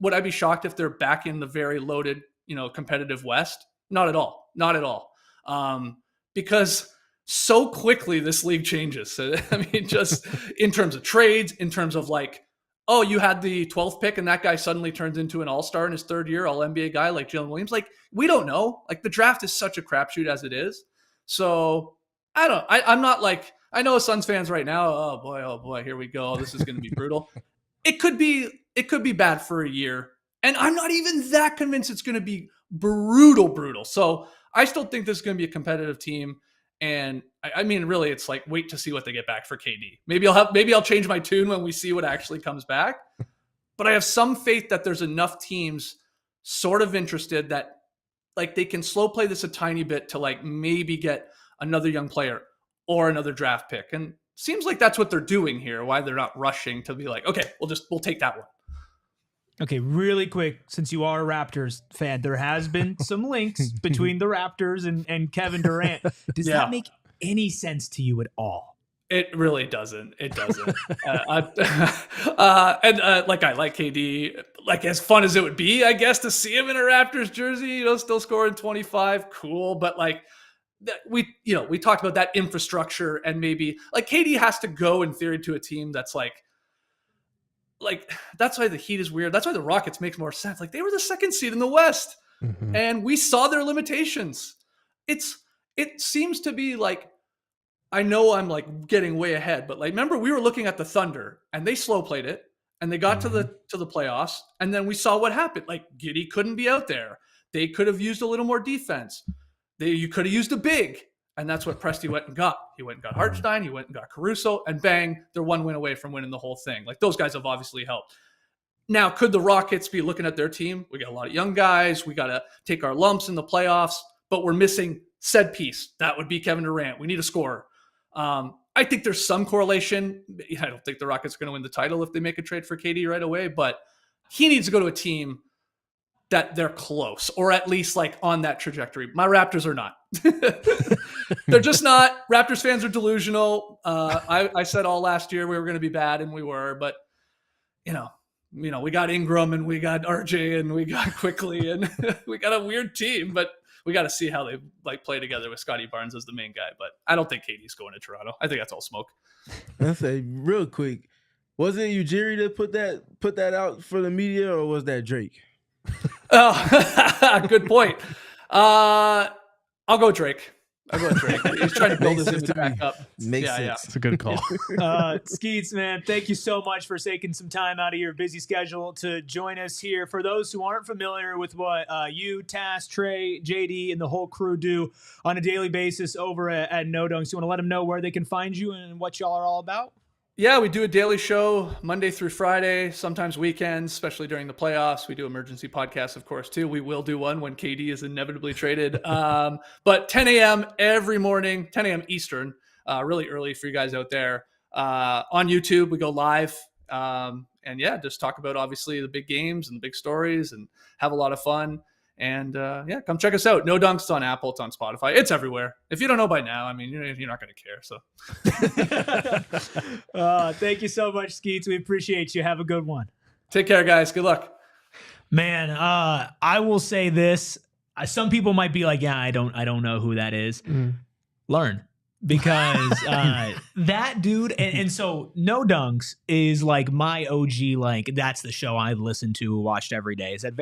would I be shocked if they're back in the very loaded, competitive West? Not at all. Not at all. Because so quickly this league changes. I mean, just in terms of trades, in terms of like, oh, you had the 12th pick and that guy suddenly turns into an all-star in his third year, all-NBA guy like Jalen Williams. Like, we don't know. Like, the draft is such a crapshoot as it is. So I'm not like, I know Suns fans right now, oh boy, here we go. This is going to be brutal. It could be bad for a year. And I'm not even that convinced it's going to be brutal. So I still think this is going to be a competitive team. And I mean, really, it's like, wait to see what they get back for KD. Maybe I'll change my tune when we see what actually comes back. But I have some faith that there's enough teams sort of interested that like they can slow play this a tiny bit to like maybe get another young player or another draft pick. And seems like that's what they're doing here. Why they're not rushing to be like, okay, we'll take that one. Okay, really quick, since you are a Raptors fan, there has been some links between the Raptors and Kevin Durant. Does that make any sense to you at all? It really doesn't. It doesn't. I like KD. Like, as fun as it would be, I guess, to see him in a Raptors jersey, still scoring 25, cool. But like, we talked about that infrastructure, and maybe like KD has to go in theory to a team that's like that's why the Heat is weird. That's why the Rockets makes more sense. Like, they were the second seed in the West, and we saw their limitations. It seems to be like, I know I'm like getting way ahead, but like, remember we were looking at the Thunder and they slow played it and they got to the playoffs, and then we saw what happened. Like, Giddey couldn't be out there. They could have used a little more defense. You could have used a big. And that's what Presti went and got. He went and got Hartenstein. He went and got Caruso. And bang, they're one win away from winning the whole thing. Like, those guys have obviously helped. Now, could the Rockets be looking at their team? We got a lot of young guys. We got to take our lumps in the playoffs. But we're missing said piece. That would be Kevin Durant. We need a scorer. I think there's some correlation. I don't think the Rockets are going to win the title if they make a trade for KD right away. But he needs to go to a team that they're close, or at least like on that trajectory. My Raptors are not. They're just not. Raptors fans are delusional. I said all last year we were going to be bad, and we were. But we got Ingram, and we got RJ, and we got Quickly, and we got a weird team. But we got to see how they like play together with Scotty Barnes as the main guy. But I don't think KD's going to Toronto. I think that's all smoke. Let's say real quick, was it Ujiri that put that out for the media, or was that Drake? Oh, good point. I'll go Drake. He's trying to build his image back up. Makes sense. Yeah. It's a good call. Skeets, man, thank you so much for taking some time out of your busy schedule to join us here. For those who aren't familiar with what you, Tass, Trey, JD, and the whole crew do on a daily basis over at No Dunks, you want to let them know where they can find you and what y'all are all about? Yeah, we do a daily show Monday through Friday, sometimes weekends, especially during the playoffs. We do emergency podcasts, of course, too. We will do one when KD is inevitably traded. But 10 a.m. every morning, 10 a.m. Eastern, really early for you guys out there. On YouTube, we go live. And yeah, just talk about obviously the big games and the big stories and have a lot of fun. And yeah, come check us out. No Dunks on Apple. It's on Spotify. It's everywhere. If you don't know by now, I mean, you're not going to care. So thank you so much, Skeets. We appreciate you. Have a good one. Take care, guys. Good luck. Man, I will say this. Some people might be like, yeah, I don't know who that is. Learn. Because that dude, and so No Dunks is like my OG, like that's the show I listened to, watched every day. It's had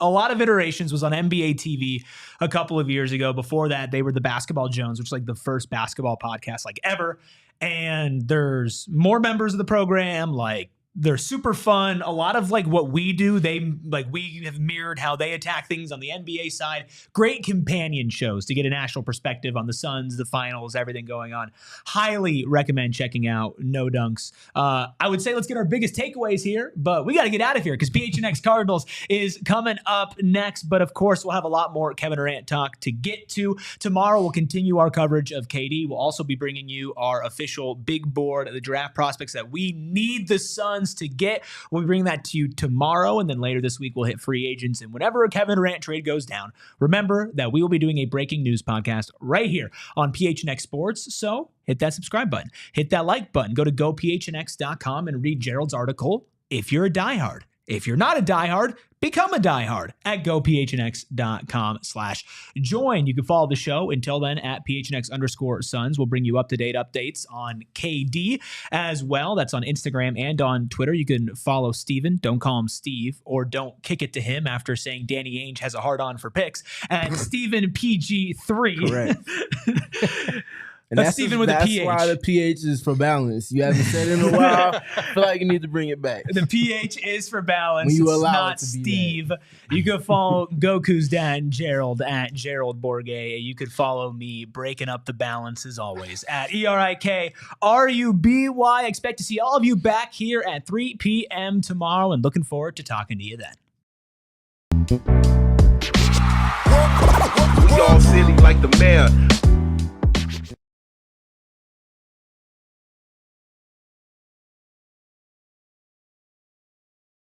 a lot of iterations, was on NBA TV a couple of years ago. Before that, they were the Basketball Jones, which is like the first basketball podcast like ever. And there's more members of the program, like they're super fun. A lot of like what we do, we have mirrored how they attack things on the NBA side. Great companion shows to get a national perspective on the Suns, the finals, everything going on. Highly recommend checking out No Dunks. I would say let's get our biggest takeaways here, but we got to get out of here because PHNX Cardinals is coming up next. But of course, we'll have a lot more Kevin Durant talk to get to. Tomorrow, we'll continue our coverage of KD. We'll also be bringing you our official big board of the draft prospects that we need the Suns to get. We'll be bringing that to you tomorrow, and then later this week we'll hit free agents, and whenever a Kevin Durant trade goes down, remember that we will be doing a breaking news podcast right here on PHNX Sports. So hit that subscribe button, hit that like button, go to gophnx.com and read Gerald's article if you're a diehard. If you're not a diehard, become a diehard at gophnx.com/join. You can follow the show until then at PHNX_Suns. We'll bring you up-to-date updates on KD as well. That's on Instagram and on Twitter. You can follow Stephen. Don't call him Steve, or don't kick it to him after saying Danny Ainge has a hard-on for picks at Stephen PG3. Correct. And that's Stephen with a PH. That's why the PH is for balance. You haven't said it in a while. I feel like you need to bring it back. The PH is for balance. When you it's allow not it to be Steve. You can follow Goku's dad, Gerald, at Gerald Bourguet. You could follow me breaking up the balance as always at ERIKRUBY. Expect to see all of you back here at 3 p.m. tomorrow, and looking forward to talking to you then. We all silly like the mayor.